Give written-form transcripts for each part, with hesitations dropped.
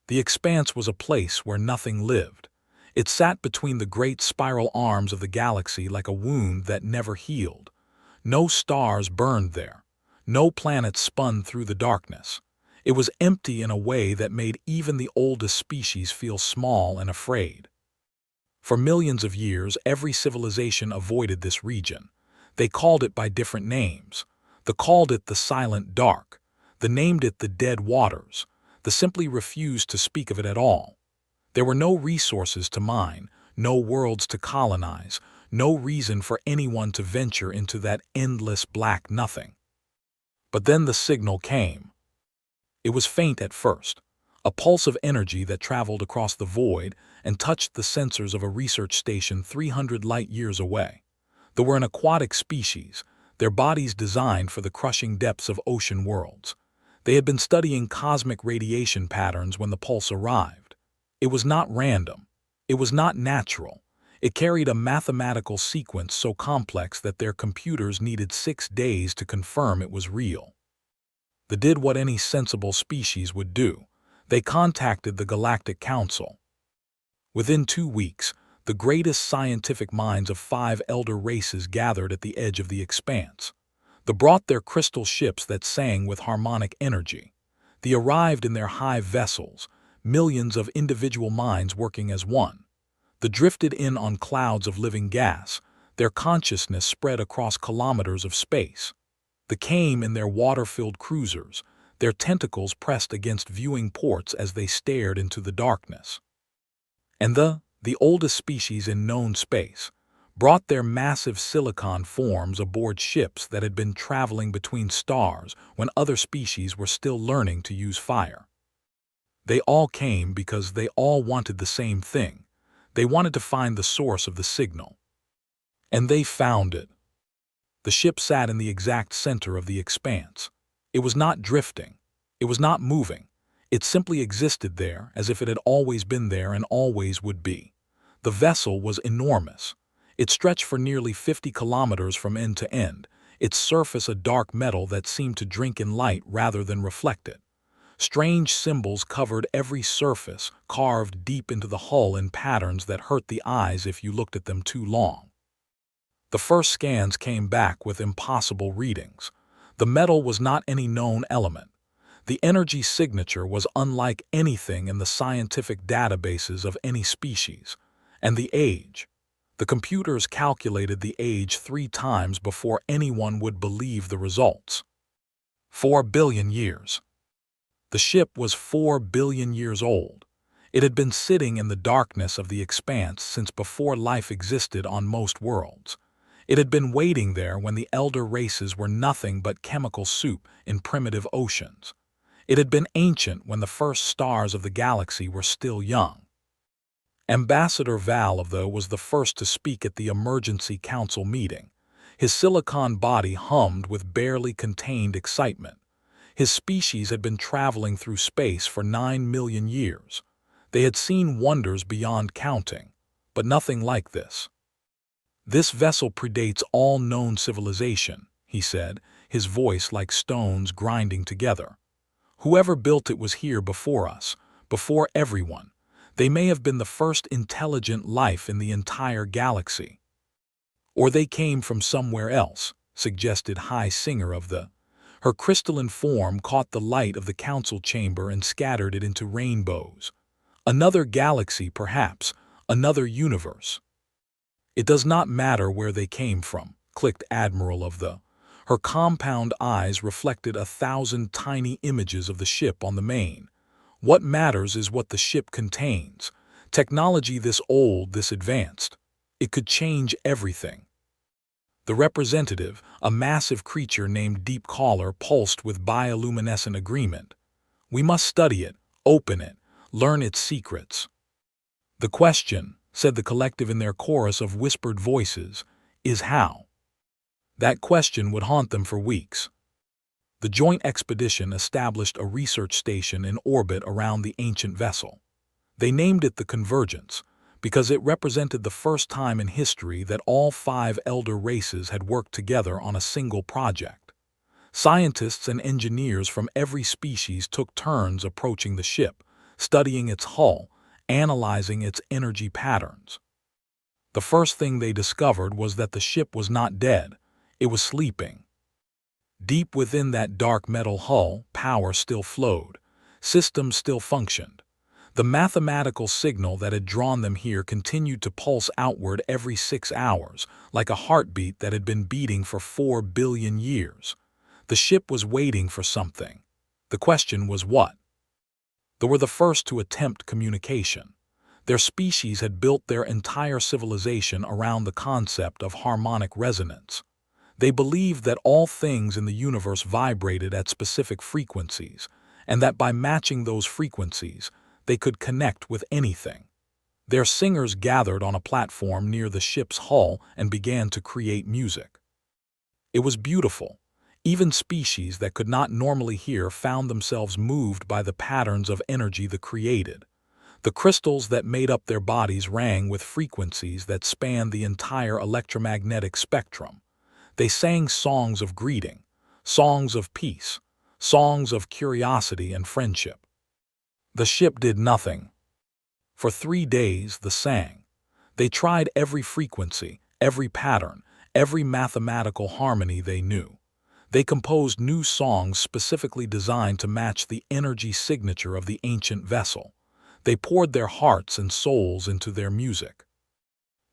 The expanse was a place where nothing lived. It sat between the great spiral arms of the galaxy like a wound that never healed. No stars burned there. No planets spun through the darkness. It was empty in a way that made even the oldest species feel small and afraid. For millions of years, every civilization avoided this region. They called it by different names. They called it the Silent Dark. They named it the Dead Waters. They simply refused to speak of it at all. There were no resources to mine, no worlds to colonize, no reason for anyone to venture into that endless black nothing. But then the signal came. It was faint at first, a pulse of energy that traveled across the void and touched the sensors of a research station 300 light-years away. They were an aquatic species, their bodies designed for the crushing depths of ocean worlds. They had been studying cosmic radiation patterns when the pulse arrived. It was not random. It was not natural. It carried a mathematical sequence so complex that their computers needed 6 days to confirm it was real. They did what any sensible species would do. They contacted the Galactic Council. Within 2 weeks, the greatest scientific minds of 5 elder races gathered at the edge of the expanse. They brought their crystal ships that sang with harmonic energy. They arrived in their hive vessels, millions of individual minds working as one. They drifted in on clouds of living gas, their consciousness spread across kilometers of space. They came in their water-filled cruisers, their tentacles pressed against viewing ports as they stared into the darkness. And the oldest species in known space, brought their massive silicon forms aboard ships that had been traveling between stars when other species were still learning to use fire. They all came because they all wanted the same thing. They wanted to find the source of the signal. And they found it. The ship sat in the exact center of the expanse. It was not drifting. It was not moving. It simply existed there as if it had always been there and always would be. The vessel was enormous. It stretched for nearly 50 kilometers from end to end, its surface a dark metal that seemed to drink in light rather than reflect it. Strange symbols covered every surface, carved deep into the hull in patterns that hurt the eyes if you looked at them too long. The first scans came back with impossible readings. The metal was not any known element. The energy signature was unlike anything in the scientific databases of any species. And the age. The computers calculated the age 3 times before anyone would believe the results. 4 billion years. The ship was 4 billion years old. It had been sitting in the darkness of the expanse since before life existed on most worlds. It had been waiting there when the elder races were nothing but chemical soup in primitive oceans. It had been ancient when the first stars of the galaxy were still young. Ambassador Val was the first to speak at the emergency council meeting. His silicon body hummed with barely contained excitement. His species had been traveling through space for 9 million years. They had seen wonders beyond counting, but nothing like this. "This vessel predates all known civilization," he said, his voice like stones grinding together. "Whoever built it was here before us, before everyone. They may have been the first intelligent life in the entire galaxy." "Or they came from somewhere else," suggested High Singer of the. Her crystalline form caught the light of the council chamber and scattered it into rainbows. "Another galaxy, perhaps, another universe." "It does not matter where they came from," clicked Admiral of the. Her compound eyes reflected 1,000 tiny images of the ship on the main. "What matters is what the ship contains. Technology this old, this advanced. It could change everything." The representative, a massive creature named Deep Caller, pulsed with bioluminescent agreement. "We must study it, open it, learn its secrets." "The question," said the collective in their chorus of whispered voices, "is how." That question would haunt them for weeks. The joint expedition established a research station in orbit around the ancient vessel. They named it the Convergence, because it represented the first time in history that all 5 elder races had worked together on a single project. Scientists and engineers from every species took turns approaching the ship, studying its hull, analyzing its energy patterns. The first thing they discovered was that the ship was not dead, it was sleeping. Deep within that dark metal hull, power still flowed, systems still functioned. The mathematical signal that had drawn them here continued to pulse outward every 6 hours, like a heartbeat that had been beating for 4 billion years. The ship was waiting for something. The question was what? They were the first to attempt communication. Their species had built their entire civilization around the concept of harmonic resonance. They believed that all things in the universe vibrated at specific frequencies, and that by matching those frequencies, they could connect with anything. Their singers gathered on a platform near the ship's hull and began to create music. It was beautiful. Even species that could not normally hear found themselves moved by the patterns of energy they created. The crystals that made up their bodies rang with frequencies that spanned the entire electromagnetic spectrum. They sang songs of greeting, songs of peace, songs of curiosity and friendship. The ship did nothing. For 3 days they sang. They tried every frequency, every pattern, every mathematical harmony they knew. They composed new songs specifically designed to match the energy signature of the ancient vessel. They poured their hearts and souls into their music.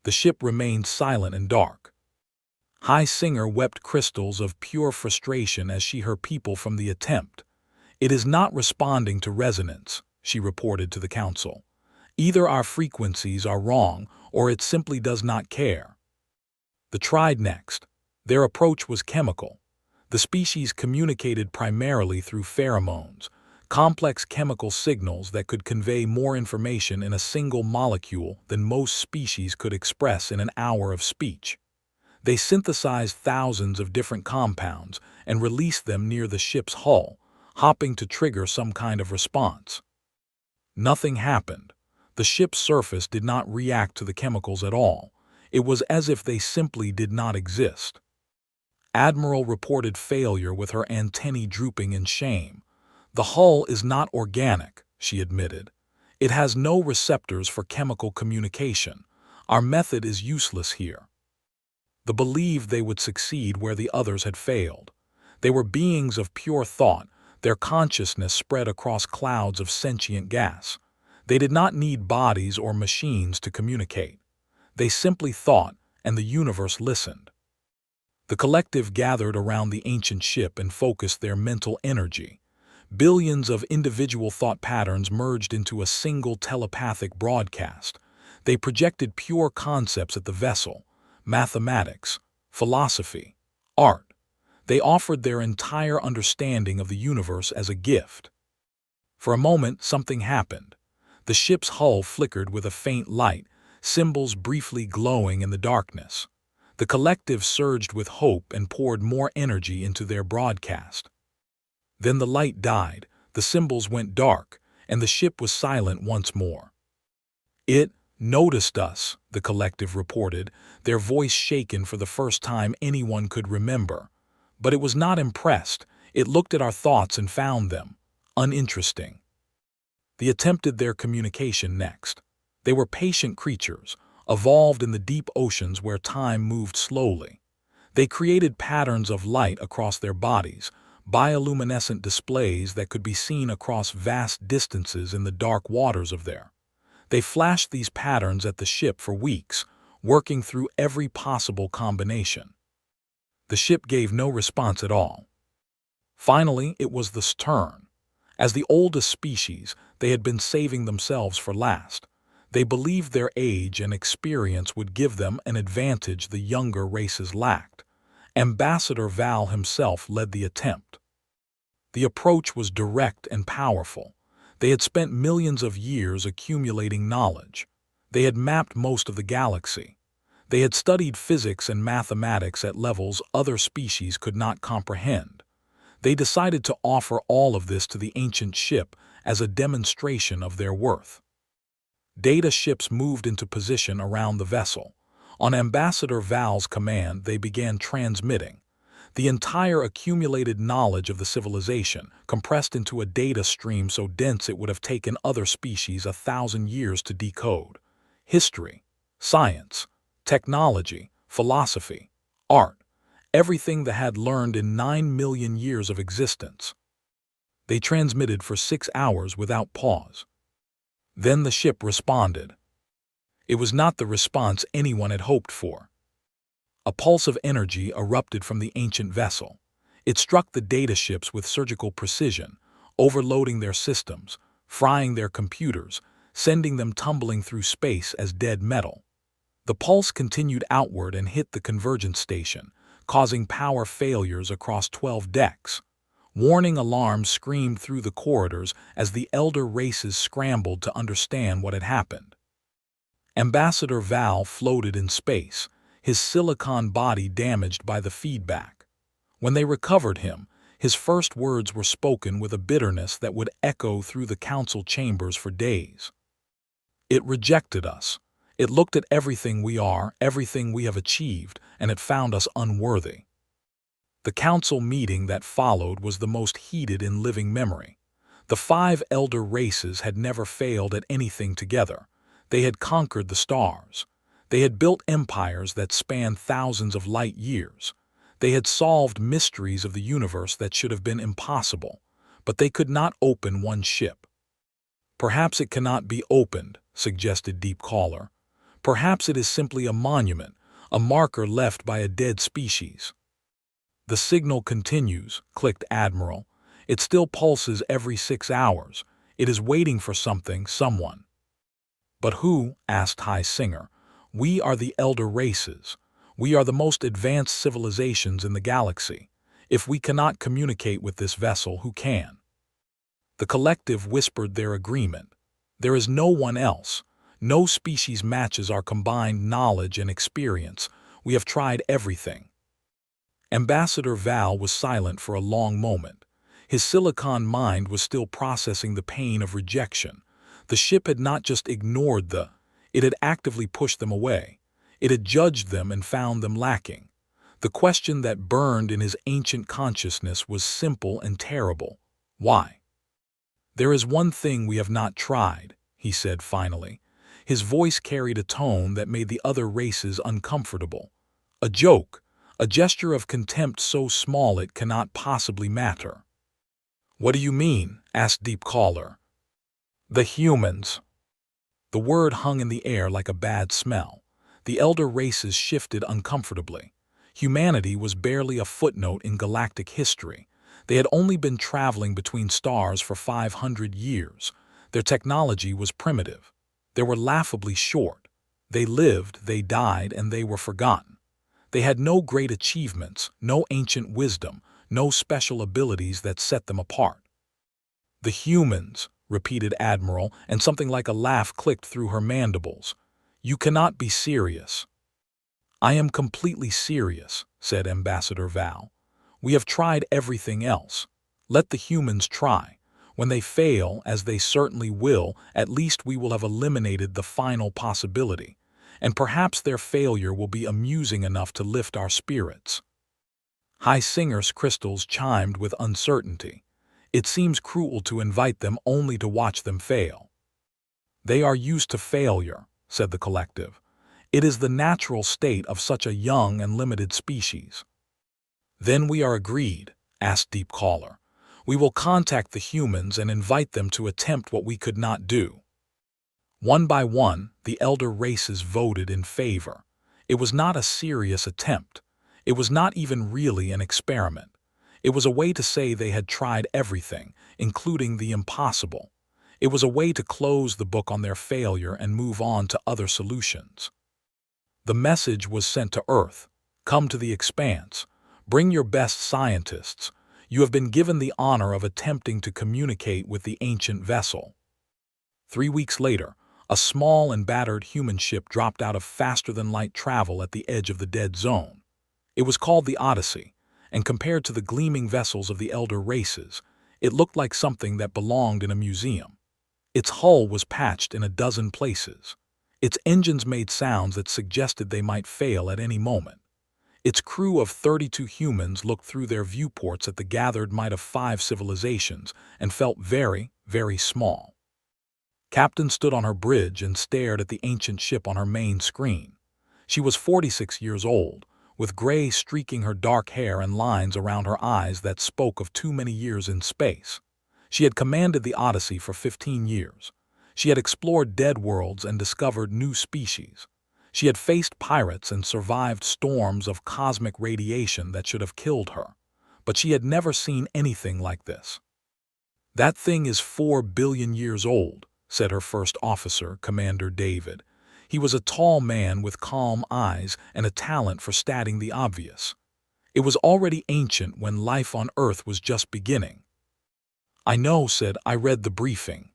The ship remained silent and dark. High Singer wept crystals of pure frustration as she heard people from the attempt. "It is not responding to resonance," she reported to the council. "Either our frequencies are wrong or it simply does not care." They tried next. Their approach was chemical. The species communicated primarily through pheromones, complex chemical signals that could convey more information in a single molecule than most species could express in an hour of speech. They synthesized thousands of different compounds and released them near the ship's hull, hoping to trigger some kind of response. Nothing happened. The ship's surface did not react to the chemicals at all. It was as if they simply did not exist. Admiral reported failure with her antennae drooping in shame. "The hull is not organic," she admitted. "It has no receptors for chemical communication. Our method is useless here." They believed they would succeed where the others had failed. They were beings of pure thought, their consciousness spread across clouds of sentient gas. They did not need bodies or machines to communicate. They simply thought, and the universe listened. The collective gathered around the ancient ship and focused their mental energy. Billions of individual thought patterns merged into a single telepathic broadcast. They projected pure concepts at the vessel: mathematics, philosophy, art. They offered their entire understanding of the universe as a gift. For a moment, something happened. The ship's hull flickered with a faint light, symbols briefly glowing in the darkness. The collective surged with hope and poured more energy into their broadcast. Then the light died, the symbols went dark, and the ship was silent once more. "It noticed us," the collective reported, their voice shaken for the first time anyone could remember. "But it was not impressed. It looked at our thoughts and found them uninteresting." They attempted their communication next. They were patient creatures, evolved in the deep oceans where time moved slowly. They created patterns of light across their bodies, bioluminescent displays that could be seen across vast distances in the dark waters of there. They flashed these patterns at the ship for weeks, working through every possible combination. The ship gave no response at all. Finally, it was the turn. As the oldest species, they had been saving themselves for last. They believed their age and experience would give them an advantage the younger races lacked. Ambassador Val himself led the attempt. The approach was direct and powerful. They had spent millions of years accumulating knowledge. They had mapped most of the galaxy. They had studied physics and mathematics at levels other species could not comprehend. They decided to offer all of this to the ancient ship as a demonstration of their worth. Data ships moved into position around the vessel. On Ambassador Val's command, they began transmitting. The entire accumulated knowledge of the civilization, compressed into a data stream so dense it would have taken other species 1,000 years to decode. History, science, technology, philosophy, art, everything they had learned in 9 million years of existence. They transmitted for 6 hours without pause. Then the ship responded. It was not the response anyone had hoped for. A pulse of energy erupted from the ancient vessel. It struck the data ships with surgical precision, overloading their systems, frying their computers, sending them tumbling through space as dead metal. The pulse continued outward and hit the convergence station, causing power failures across 12 decks. Warning alarms screamed through the corridors as the elder races scrambled to understand what had happened. Ambassador Val floated in space, his silicon body damaged by the feedback. When they recovered him, his first words were spoken with a bitterness that would echo through the council chambers for days. It rejected us. It looked at everything we are, everything we have achieved, and it found us unworthy. The council meeting that followed was the most heated in living memory. The 5 elder races had never failed at anything together. They had conquered the stars. They had built empires that spanned thousands of light years. They had solved mysteries of the universe that should have been impossible, but they could not open one ship. Perhaps it cannot be opened, suggested Deep Caller. Perhaps it is simply a monument, a marker left by a dead species. The signal continues, clicked Admiral. It still pulses every 6 hours. It is waiting for something, someone. But who? Asked High Singer. We are the elder races. We are the most advanced civilizations in the galaxy. If we cannot communicate with this vessel, who can? The collective whispered their agreement. There is no one else. No species matches our combined knowledge and experience. We have tried everything. Ambassador Val was silent for a long moment. His silicon mind was still processing the pain of rejection. The ship had not just ignored it had actively pushed them away. It had judged them and found them lacking. The question that burned in his ancient consciousness was simple and terrible. Why? There is one thing we have not tried, he said finally. His voice carried a tone that made the other races uncomfortable. A joke, a gesture of contempt so small it cannot possibly matter. What do you mean? Asked Deep Caller. The humans. The word hung in the air like a bad smell. The elder races shifted uncomfortably. Humanity was barely a footnote in galactic history. They had only been traveling between stars for 500 years. Their technology was primitive. They were laughably short. They lived, they died, and they were forgotten. They had no great achievements, no ancient wisdom, no special abilities that set them apart. The humans, repeated Admiral, and something like a laugh clicked through her mandibles. You cannot be serious. I am completely serious, said Ambassador Val. We have tried everything else. Let the humans try. When they fail, as they certainly will, at least we will have eliminated the final possibility. And perhaps their failure will be amusing enough to lift our spirits. High Singer's crystals chimed with uncertainty. It seems cruel to invite them only to watch them fail. They are used to failure, said the collective. It is the natural state of such a young and limited species. Then we are agreed, asked Deep Caller. We will contact the humans and invite them to attempt what we could not do. One by one, the elder races voted in favor. It was not a serious attempt. It was not even really an experiment. It was a way to say they had tried everything, including the impossible. It was a way to close the book on their failure and move on to other solutions. The message was sent to Earth. Come to the expanse. Bring your best scientists. You have been given the honor of attempting to communicate with the ancient vessel. 3 weeks later, a small and battered human ship dropped out of faster-than-light travel at the edge of the dead zone. It was called the Odyssey, and compared to the gleaming vessels of the elder races, it looked like something that belonged in a museum. Its hull was patched in a dozen places. Its engines made sounds that suggested they might fail at any moment. Its crew of 32 humans looked through their viewports at the gathered might of 5 civilizations and felt very, very small. Captain stood on her bridge and stared at the ancient ship on her main screen. She was 46 years old, with gray streaking her dark hair and lines around her eyes that spoke of too many years in space. She had commanded the Odyssey for 15 years. She had explored dead worlds and discovered new species. She had faced pirates and survived storms of cosmic radiation that should have killed her. But she had never seen anything like this. "That thing is 4 billion years old," said her first officer, Commander David. He was a tall man with calm eyes and a talent for stating the obvious. It was already ancient when life on Earth was just beginning. "I know," said I read the briefing.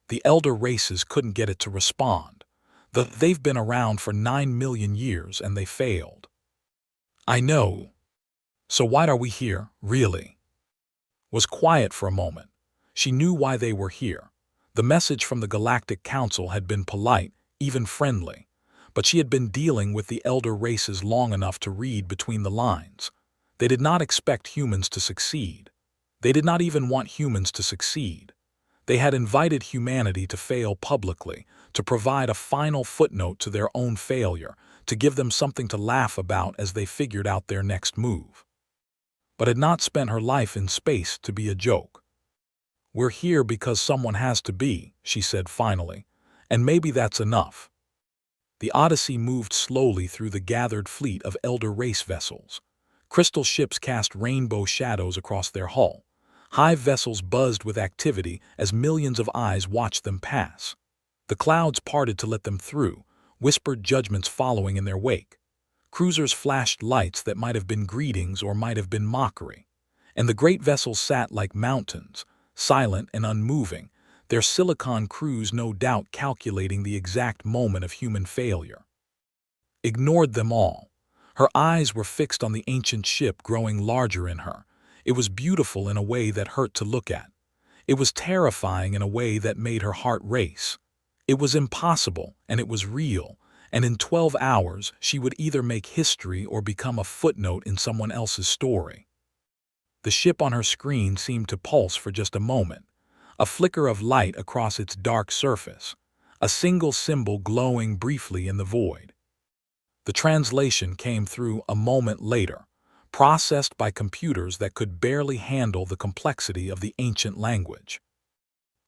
"The elder races couldn't get it to respond. They've been around for 9 million years and they failed." "I know. So why are we here, really?" Was quiet for a moment. She knew why they were here. The message from the Galactic Council had been polite, even friendly, but she had been dealing with the elder races long enough to read between the lines. They did not expect humans to succeed. They did not even want humans to succeed. They had invited humanity to fail publicly, to provide a final footnote to their own failure, to give them something to laugh about as they figured out their next move. But had not spent her life in space to be a joke. "We're here because someone has to be," she said finally, "and maybe that's enough." The Odyssey moved slowly through the gathered fleet of elder race vessels. Crystal ships cast rainbow shadows across their hull. Hive vessels buzzed with activity as millions of eyes watched them pass. The clouds parted to let them through, whispered judgments following in their wake. Cruisers flashed lights that might have been greetings or might have been mockery. And the great vessels sat like mountains, silent and unmoving, their silicon crews no doubt calculating the exact moment of human failure. Ignored them all. Her eyes were fixed on the ancient ship growing larger in her. It was beautiful in a way that hurt to look at. It was terrifying in a way that made her heart race. It was impossible, and it was real, and in 12 hours she would either make history or become a footnote in someone else's story. The ship on her screen seemed to pulse for just a moment, a flicker of light across its dark surface, a single symbol glowing briefly in the void. The translation came through a moment later, processed by computers that could barely handle the complexity of the ancient language.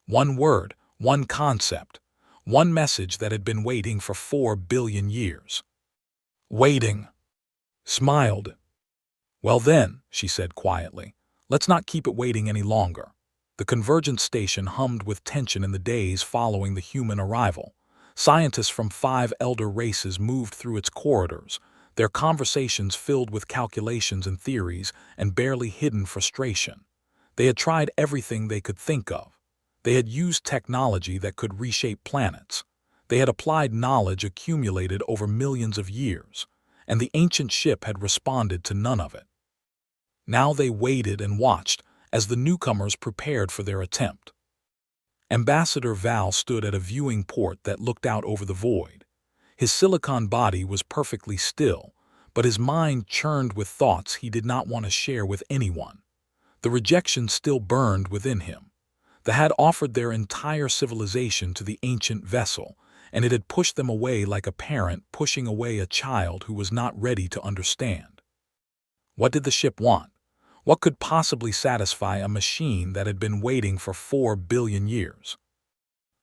One word, one concept, one message that had been waiting for 4 billion years. Waiting. Smiled. "Well then," she said quietly, "let's not keep it waiting any longer." The convergence station hummed with tension in the days following the human arrival. Scientists from 5 elder races moved through its corridors, their conversations filled with calculations and theories and barely hidden frustration. They had tried everything they could think of. They had used technology that could reshape planets. They had applied knowledge accumulated over millions of years, and the ancient ship had responded to none of it. Now they waited and watched as the newcomers prepared for their attempt. Ambassador Val stood at a viewing port that looked out over the void. His silicon body was perfectly still, but his mind churned with thoughts he did not want to share with anyone. The rejection still burned within him. They had offered their entire civilization to the ancient vessel, and it had pushed them away like a parent pushing away a child who was not ready to understand. What did the ship want? What could possibly satisfy a machine that had been waiting for 4 billion years?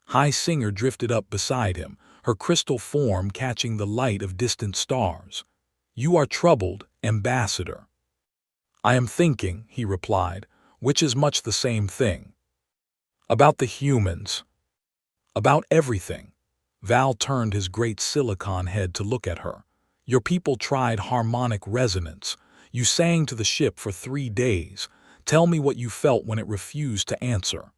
High Singer drifted up beside him, her crystal form catching the light of distant stars. "You are troubled, Ambassador." "I am thinking," he replied, "which is much the same thing. About the humans. About everything." Val turned his great silicon head to look at her. "Your people tried harmonic resonance. You sang to the ship for 3 days. Tell me what you felt when it refused to answer."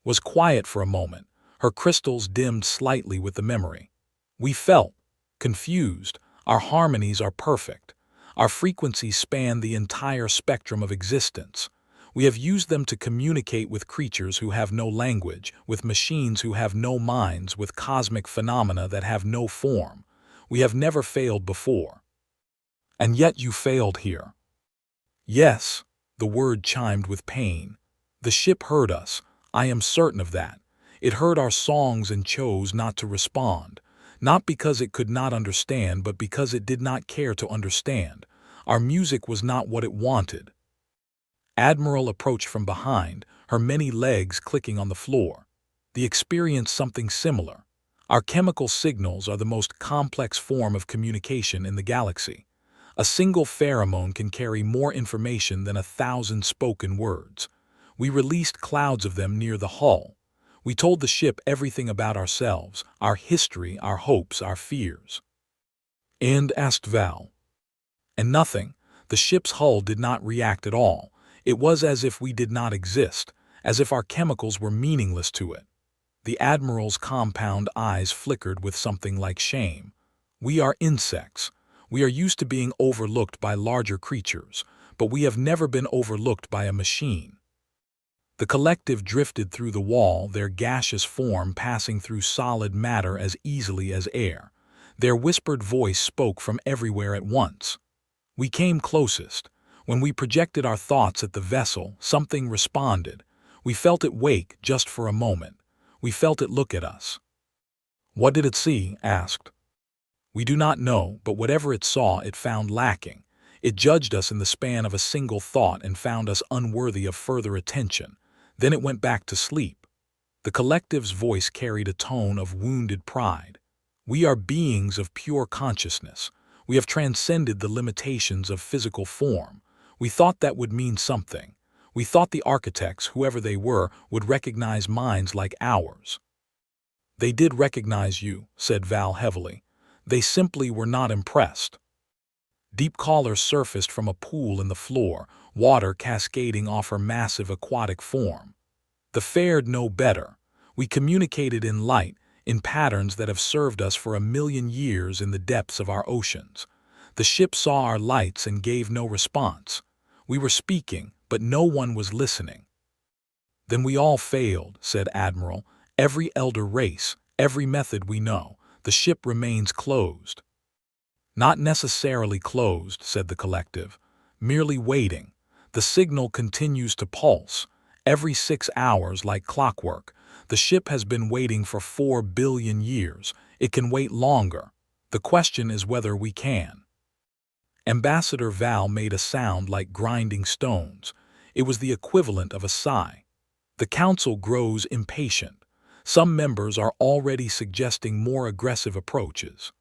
Was quiet for a moment. Her crystals dimmed slightly with the memory. "We felt confused. Our harmonies are perfect. Our frequencies span the entire spectrum of existence. We have used them to communicate with creatures who have no language, with machines who have no minds, with cosmic phenomena that have no form. We have never failed before." And yet you failed here. Yes, the word chimed with pain. The ship heard us, I am certain of that. It heard our songs and chose not to respond, not because it could not understand, but because it did not care to understand. Our music was not what it wanted. Admiral approached from behind, her many legs clicking on the floor. They experienced something similar. Our chemical signals are the most complex form of communication in the galaxy. A single pheromone can carry more information than 1,000 spoken words. We released clouds of them near the hull. We told the ship everything about ourselves, our history, our hopes, our fears. And asked Val. And nothing. The ship's hull did not react at all. It was as if we did not exist, as if our chemicals were meaningless to it. The Admiral's compound eyes flickered with something like shame. We are insects. We are used to being overlooked by larger creatures, but we have never been overlooked by a machine. The collective drifted through the wall, their gaseous form passing through solid matter as easily as air. Their whispered voice spoke from everywhere at once. We came closest. When we projected our thoughts at the vessel, something responded. We felt it wake just for a moment. We felt it look at us. What did it see? Asked. We do not know, but whatever it saw, it found lacking. It judged us in the span of a single thought and found us unworthy of further attention. Then it went back to sleep. The collective's voice carried a tone of wounded pride. We are beings of pure consciousness. We have transcended the limitations of physical form. We thought that would mean something. We thought the architects, whoever they were, would recognize minds like ours. They did recognize you, said Val heavily. They simply were not impressed. Deep color surfaced from a pool in the floor, water cascading off her massive aquatic form. The fared no better. We communicated in light, in patterns that have served us for 1,000,000 years in the depths of our oceans. The ship saw our lights and gave no response. We were speaking, but no one was listening. Then we all failed, said Admiral. Every elder race, every method we know. The ship remains closed. Not necessarily closed, said the collective. Merely waiting. The signal continues to pulse. Every 6 hours, like clockwork. The ship has been waiting for 4 billion years. It can wait longer. The question is whether we can. Ambassador Val made a sound like grinding stones. It was the equivalent of a sigh. The council grows impatient. Some members are already suggesting more aggressive approaches.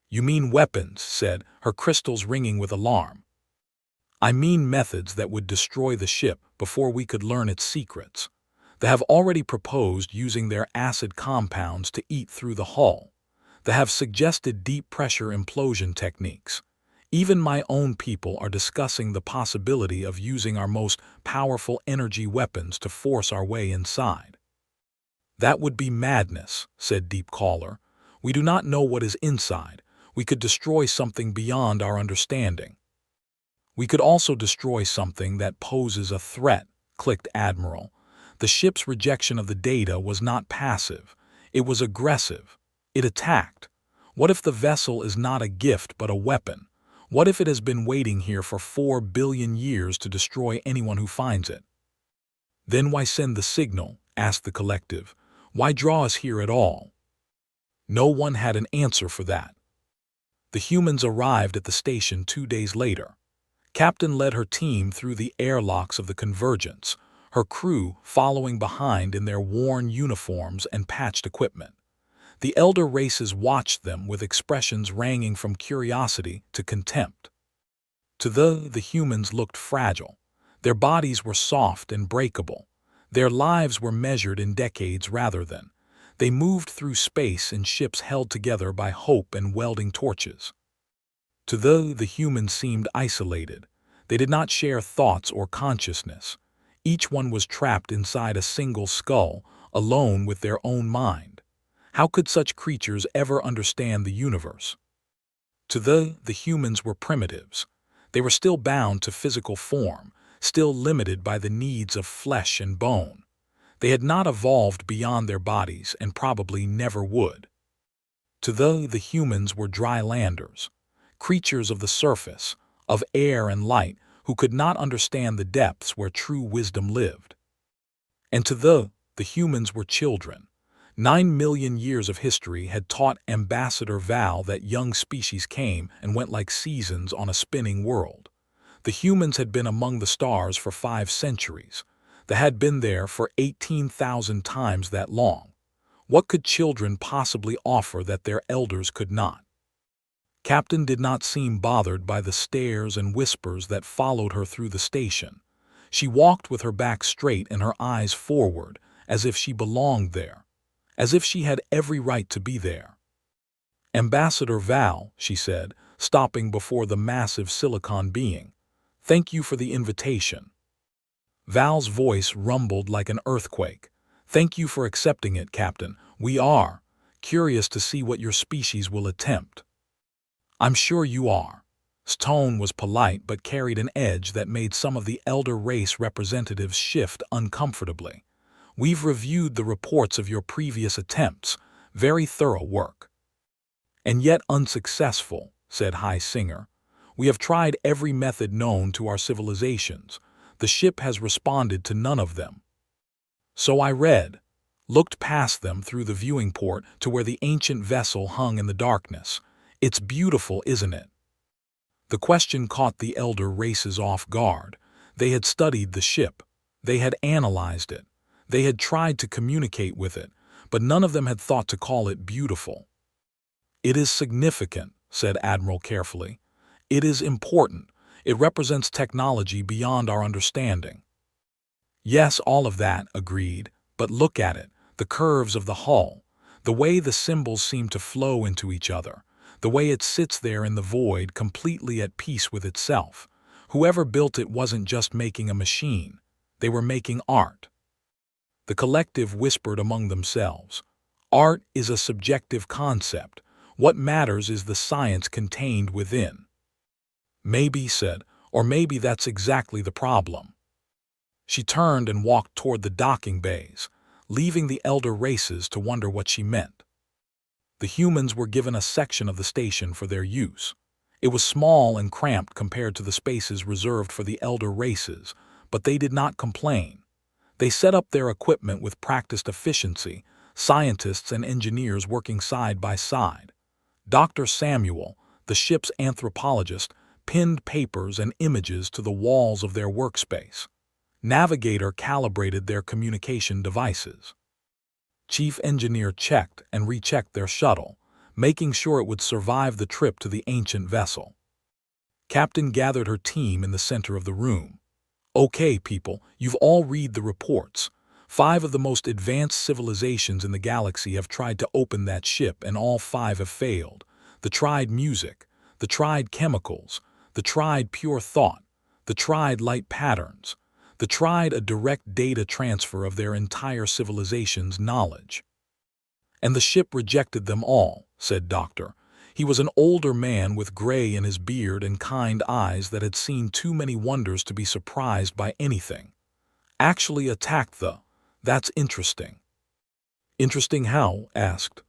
You mean weapons, said, her crystals ringing with alarm. I mean methods that would destroy the ship before we could learn its secrets. They have already proposed using their acid compounds to eat through the hull. They have suggested deep pressure implosion techniques. Even my own people are discussing the possibility of using our most powerful energy weapons to force our way inside. That would be madness, said Deep Caller. We do not know what is inside. We could destroy something beyond our understanding. We could also destroy something that poses a threat, clicked Admiral. The ship's rejection of the data was not passive. It was aggressive. It attacked. What if the vessel is not a gift but a weapon? What if it has been waiting here for 4 billion years to destroy anyone who finds it? Then why send the signal? Asked the collective. Why draw us here at all? No one had an answer for that. The humans arrived at the station 2 days later. Captain led her team through the airlocks of the Convergence, her crew following behind in their worn uniforms and patched equipment. The elder races watched them with expressions ranging from curiosity to contempt. To the humans looked fragile. Their bodies were soft and breakable. Their lives were measured in decades rather than. They moved through space in ships held together by hope and welding torches. To the humans seemed isolated. They did not share thoughts or consciousness. Each one was trapped inside a single skull, alone with their own mind. How could such creatures ever understand the universe? To the humans were primitives. They were still bound to physical form, still limited by the needs of flesh and bone. They had not evolved beyond their bodies and probably never would. To the humans were dry landers. creatures of the surface, of air and light, who could not understand the depths where true wisdom lived. And to the humans were children. 9 million years of history had taught Ambassador Val that young species came and went like seasons on a spinning world. The humans had been among the stars for 5 centuries. They had been there for 18,000 times that long. What could children possibly offer that their elders could not? Captain did not seem bothered by the stares and whispers that followed her through the station. She walked with her back straight and her eyes forward, as if she belonged there, as if she had every right to be there. "Ambassador Val," she said, stopping before the massive silicon being, "thank you for the invitation." Val's voice rumbled like an earthquake. "Thank you for accepting it, Captain. We are curious to see what your species will attempt." "I'm sure you are." His tone was polite but carried an edge that made some of the elder race representatives shift uncomfortably. "We've reviewed the reports of your previous attempts. Very thorough work." "And yet unsuccessful," said High Singer. "We have tried every method known to our civilizations. The ship has responded to none of them." So I looked past them through the viewing port to where the ancient vessel hung in the darkness. "It's beautiful, isn't it?" The question caught the elder races off guard. They had studied the ship. They had analyzed it. They had tried to communicate with it, but none of them had thought to call it beautiful. "It is significant," said Admiral carefully. "It is important. It represents technology beyond our understanding." "Yes, all of that," agreed, "but look at it, the curves of the hull, the way the symbols seem to flow into each other, the way it sits there in the void completely at peace with itself. Whoever built it wasn't just making a machine. They were making art." The collective whispered among themselves. "Art is a subjective concept. What matters is the science contained within." "Maybe," said, "or maybe that's exactly the problem." She turned and walked toward the docking bays, leaving the elder races to wonder what she meant. The humans were given a section of the station for their use. It was small and cramped compared to the spaces reserved for the elder races, but they did not complain. They set up their equipment with practiced efficiency, scientists and engineers working side by side. Dr. Samuel, the ship's anthropologist, pinned papers and images to the walls of their workspace. Navigator calibrated their communication devices. Chief Engineer checked and rechecked their shuttle, making sure it would survive the trip to the ancient vessel. Captain gathered her team in the center of the room. "Okay, people, you've all read the reports. 5 of the most advanced civilizations in the galaxy have tried to open that ship, and all 5 have failed. They tried music, they tried chemicals, they tried pure thought, they tried light patterns. They tried a direct data transfer of their entire civilization's knowledge. And the ship rejected them all," said Doctor. He was an older man with gray in his beard and kind eyes that had seen too many wonders to be surprised by anything. "Actually attacked that's interesting." "Interesting how?" asked.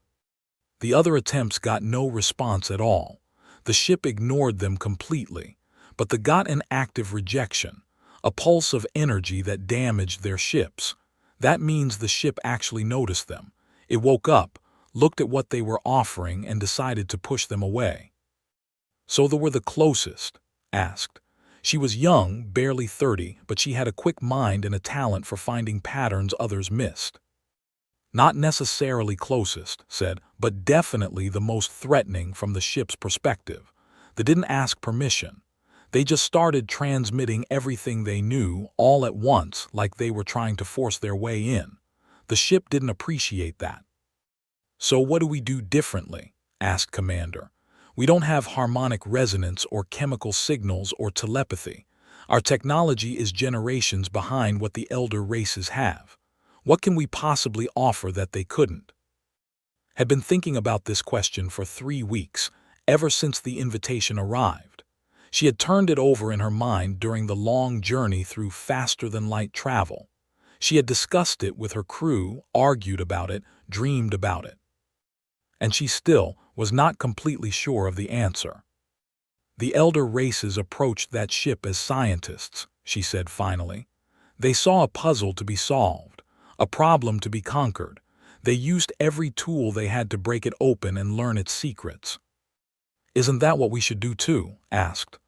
The other attempts got no response at all. The ship ignored them completely, but they got an active rejection. A pulse of energy that damaged their ships. That means the ship actually noticed them. It woke up, looked at what they were offering, and decided to push them away. "So they were the closest?" asked. She was young, barely 30, but she had a quick mind and a talent for finding patterns others missed. "Not necessarily closest," said, "but definitely the most threatening from the ship's perspective. They didn't ask permission. They just started transmitting everything they knew all at once, like they were trying to force their way in. The ship didn't appreciate that." "So what do we do differently?" asked Commander. "We don't have harmonic resonance or chemical signals or telepathy. Our technology is generations behind what the elder races have. What can we possibly offer that they couldn't?" Had been thinking about this question for 3 weeks, ever since the invitation arrived. She had turned it over in her mind during the long journey through faster-than-light travel. She had discussed it with her crew, argued about it, dreamed about it. And she still was not completely sure of the answer. The elder races approached that ship as scientists, she said finally. They saw a puzzle to be solved, a problem to be conquered. They used every tool they had to break it open and learn its secrets. Isn't that what we should do too? Asked.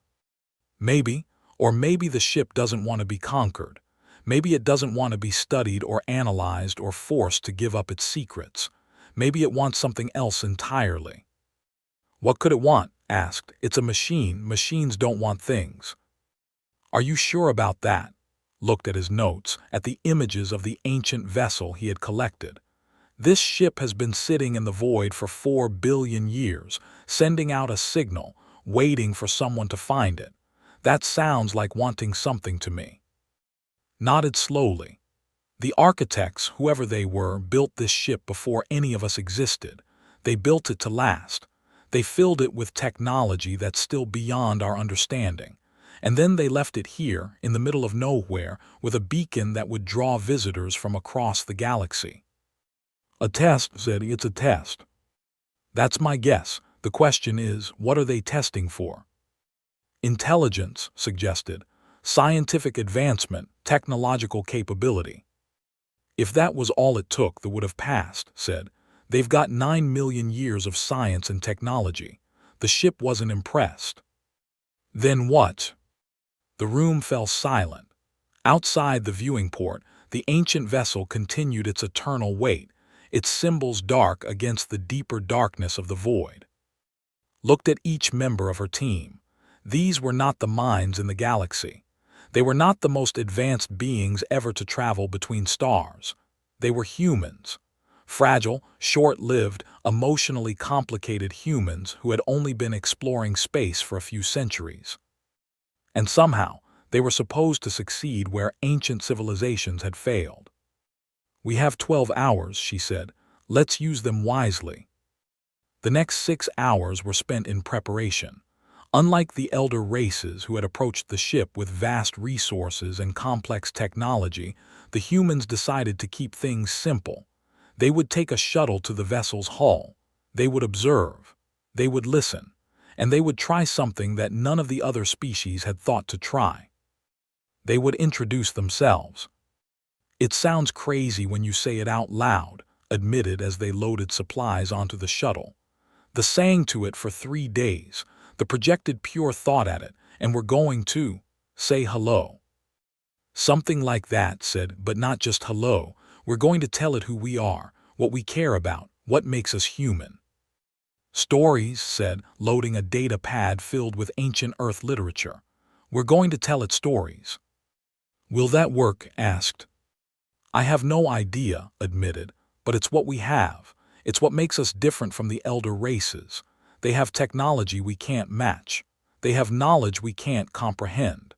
Maybe, or maybe the ship doesn't want to be conquered. Maybe it doesn't want to be studied or analyzed or forced to give up its secrets. Maybe it wants something else entirely. What could it want? Asked. It's a machine. Machines don't want things. Are you sure about that? Looked at his notes, at the images of the ancient vessel he had collected. This ship has been sitting in the void for 4 billion years, sending out a signal, waiting for someone to find it. That sounds like wanting something to me. Nodded slowly. The architects, whoever they were, built this ship before any of us existed. They built it to last. They filled it with technology that's still beyond our understanding. And then they left it here, in the middle of nowhere, with a beacon that would draw visitors from across the galaxy. A test, said he. It's a test. That's my guess. The question is, what are they testing for? Intelligence, suggested. Scientific advancement, technological capability. If that was all it took, that would have passed, said. They've got 9 million years of science and technology. The ship wasn't impressed. Then what? The room fell silent. Outside the viewing port, the ancient vessel continued its eternal wait, its symbols dark against the deeper darkness of the void. Looked at each member of her team. These were not the minds in the galaxy. They were not the most advanced beings ever to travel between stars. They were humans. Fragile, short-lived, emotionally complicated humans who had only been exploring space for a few centuries. And somehow, they were supposed to succeed where ancient civilizations had failed. We have 12 hours, she said. Let's use them wisely. The next 6 hours were spent in preparation. Unlike the elder races who had approached the ship with vast resources and complex technology, the humans decided to keep things simple. They would take a shuttle to the vessel's hull. They would observe. They would listen. And they would try something that none of the other species had thought to try. They would introduce themselves. It sounds crazy when you say it out loud, admitted as they loaded supplies onto the shuttle. The sang to it for 3 days. The projected pure thought at it, and we're going to say hello. Something like that, said, but not just hello. We're going to tell it who we are, what we care about, what makes us human. Stories, said, loading a data pad filled with ancient Earth literature. We're going to tell it stories. Will that work? Asked. I have no idea, admitted, but it's what we have. It's what makes us different from the elder races. They have technology we can't match. They have knowledge we can't comprehend.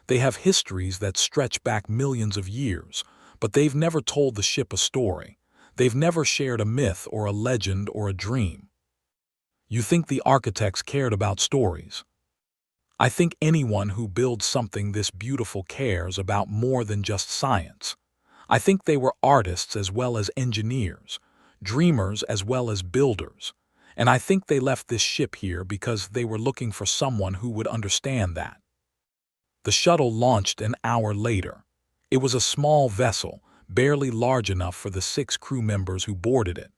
They have histories that stretch back millions of years, but they've never told the ship a story. They've never shared a myth or a legend or a dream. You think the architects cared about stories? I think anyone who builds something this beautiful cares about more than just science. I think they were artists as well as engineers, dreamers as well as builders. And I think they left this ship here because they were looking for someone who would understand that. The shuttle launched an hour later. It was a small vessel, barely large enough for the 6 crew members who boarded it.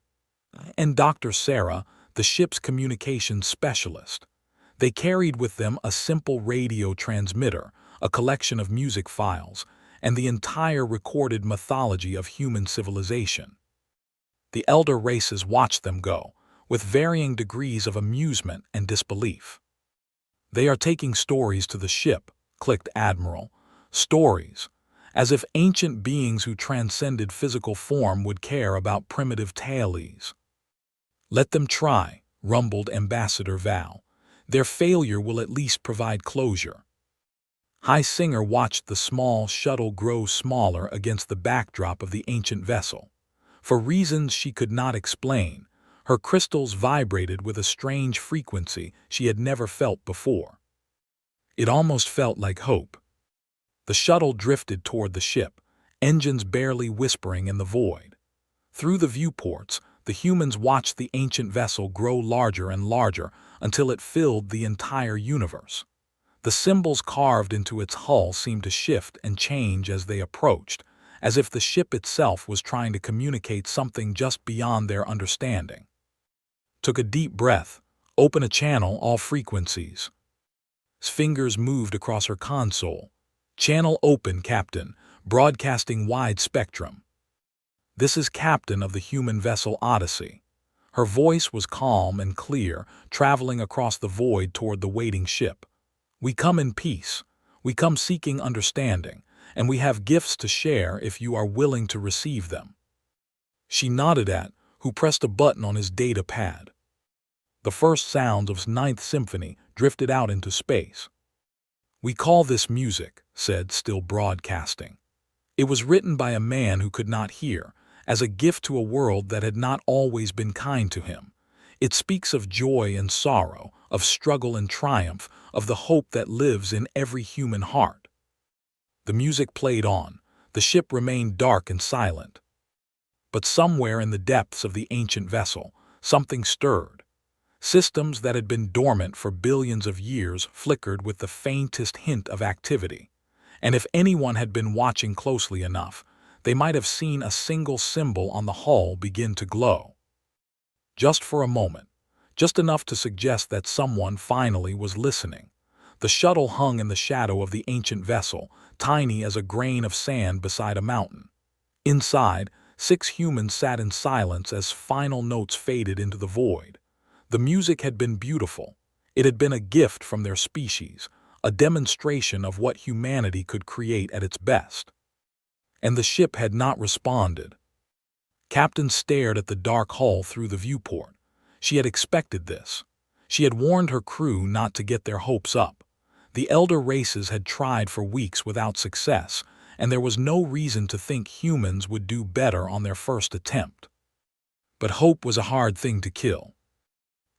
And Dr. Sarah, the ship's communications specialist. They carried with them a simple radio transmitter, a collection of music files, and the entire recorded mythology of human civilization. The elder races watched them go, with varying degrees of amusement and disbelief. They are taking stories to the ship, clicked Admiral. Stories. As if ancient beings who transcended physical form would care about primitive tailies. Let them try, rumbled Ambassador Val. Their failure will at least provide closure. High Singer watched the small shuttle grow smaller against the backdrop of the ancient vessel. For reasons she could not explain, her crystals vibrated with a strange frequency she had never felt before. It almost felt like hope. The shuttle drifted toward the ship, engines barely whispering in the void. Through the viewports, The humans watched the ancient vessel grow larger and larger until it filled the entire universe. The symbols carved into its hull seemed to shift and change as they approached, as if the ship itself was trying to communicate something just beyond their understanding. Took a deep breath. Open a channel, all frequencies. His fingers moved across her console. Channel open, Captain, broadcasting wide spectrum. This is Captain of the human vessel Odyssey. Her voice was calm and clear, traveling across the void toward the waiting ship. We come in peace. We come seeking understanding, and we have gifts to share if you are willing to receive them. She nodded at, who pressed a button on his data pad. The first sounds of his Ninth Symphony drifted out into space. We call this music, said, still broadcasting. It was written by a man who could not hear, as a gift to a world that had not always been kind to him. It speaks of joy and sorrow, of struggle and triumph, of the hope that lives in every human heart. The music played on. The ship remained dark and silent. But somewhere in the depths of the ancient vessel, something stirred. Systems that had been dormant for billions of years flickered with the faintest hint of activity. And if anyone had been watching closely enough, they might have seen a single symbol on the hull begin to glow. Just for a moment, just enough to suggest that someone finally was listening. The shuttle hung in the shadow of the ancient vessel, tiny as a grain of sand beside a mountain. Inside, 6 humans sat in silence as final notes faded into the void. The music had been beautiful. It had been a gift from their species, a demonstration of what humanity could create at its best. And the ship had not responded. Captain stared at the dark hull through the viewport. She had expected this. She had warned her crew not to get their hopes up. The elder races had tried for weeks without success, and there was no reason to think humans would do better on their first attempt. But hope was a hard thing to kill.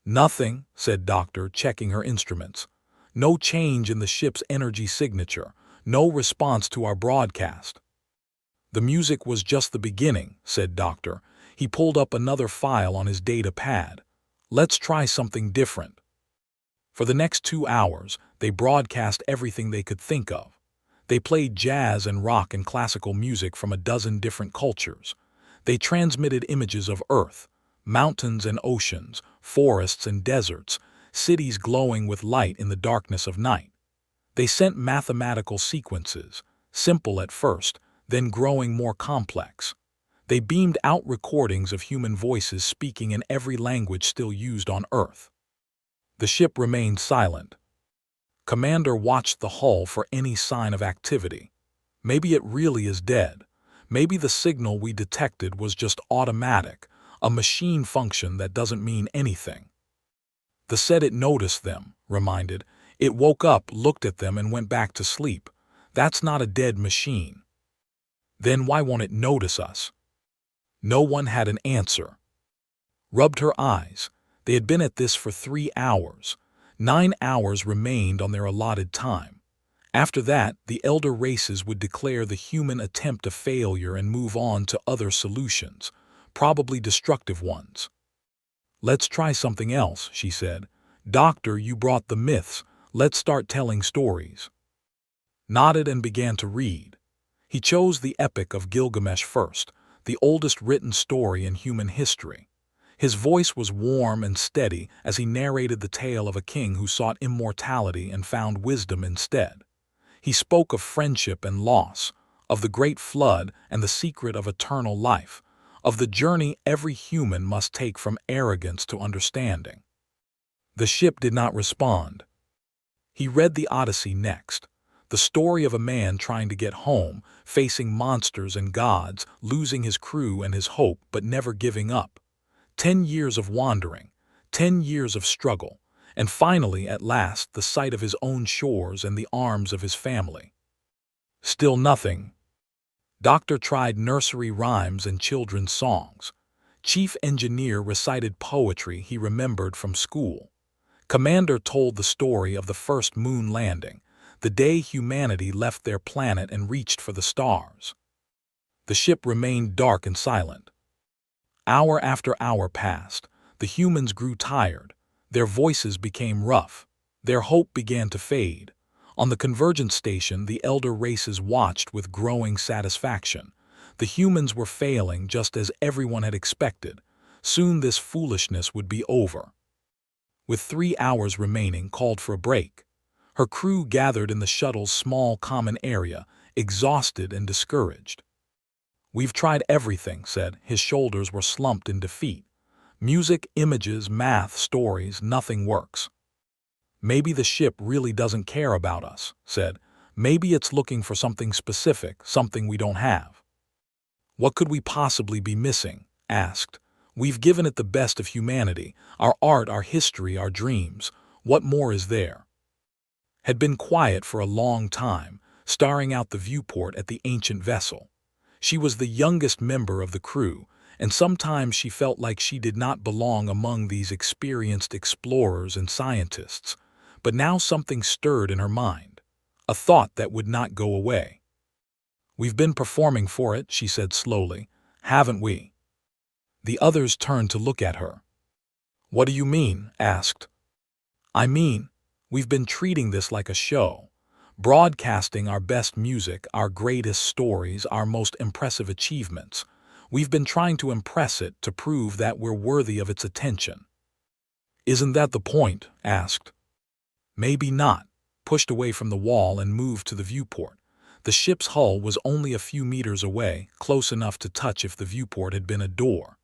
Nothing, said Doctor, checking her instruments. No change in the ship's energy signature, no response to our broadcast. The music was just the beginning, said Doctor. He pulled up another file on his data pad. Let's try something different. For the next 2 hours, they broadcast everything they could think of. They played jazz and rock and classical music from a dozen different cultures. They transmitted images of Earth, mountains and oceans, forests and deserts, cities glowing with light in the darkness of night. They sent mathematical sequences, simple at first, then growing more complex. They beamed out recordings of human voices speaking in every language still used on Earth. The ship remained silent. Commander watched the hull for any sign of activity. Maybe it really is dead. Maybe the signal we detected was just automatic, a machine function that doesn't mean anything. The said it noticed them, reminded. It woke up, looked at them, and went back to sleep. That's not a dead machine. Then why won't it notice us? No one had an answer. Rubbed her eyes. They had been at this for 3 hours. 9 hours remained on their allotted time. After that, the elder races would declare the human attempt a failure and move on to other solutions, probably destructive ones. Let's try something else, she said. Doctor, you brought the myths. Let's start telling stories. Nodded and began to read. He chose the Epic of Gilgamesh first, the oldest written story in human history. His voice was warm and steady as he narrated the tale of a king who sought immortality and found wisdom instead. He spoke of friendship and loss, of the great flood and the secret of eternal life, of the journey every human must take from arrogance to understanding. The ship did not respond. He read the Odyssey next. The story of a man trying to get home, facing monsters and gods, losing his crew and his hope, but never giving up. 10 years of wandering, 10 years of struggle, and finally, at last, the sight of his own shores and the arms of his family. Still nothing. Doctor tried nursery rhymes and children's songs. Chief Engineer recited poetry he remembered from school. Commander told the story of the first moon landing, the day humanity left their planet and reached for the stars. The ship remained dark and silent. Hour after hour passed. The humans grew tired. Their voices became rough. Their hope began to fade. On the convergence station, the elder races watched with growing satisfaction. The humans were failing just as everyone had expected. Soon this foolishness would be over. With 3 hours remaining, called for a break. Her crew gathered in the shuttle's small common area, exhausted and discouraged. "We've tried everything," said. His shoulders were slumped in defeat. "Music, images, math, stories, nothing works." "Maybe the ship really doesn't care about us," said. "Maybe it's looking for something specific, something we don't have." "What could we possibly be missing?" asked. "We've given it the best of humanity, our art, our history, our dreams. What more is there?" Had been quiet for a long time, staring out the viewport at the ancient vessel. She was the youngest member of the crew, and sometimes she felt like she did not belong among these experienced explorers and scientists. But now something stirred in her mind, a thought that would not go away. "We've been performing for it," she said slowly, "haven't we?" The others turned to look at her. "What do you mean?" asked. "I mean, we've been treating this like a show, broadcasting our best music, our greatest stories, our most impressive achievements. We've been trying to impress it, to prove that we're worthy of its attention." "Isn't that the point?" asked. "Maybe not." Pushed away from the wall and moved to the viewport. The ship's hull was only a few meters away, close enough to touch if the viewport had been a door.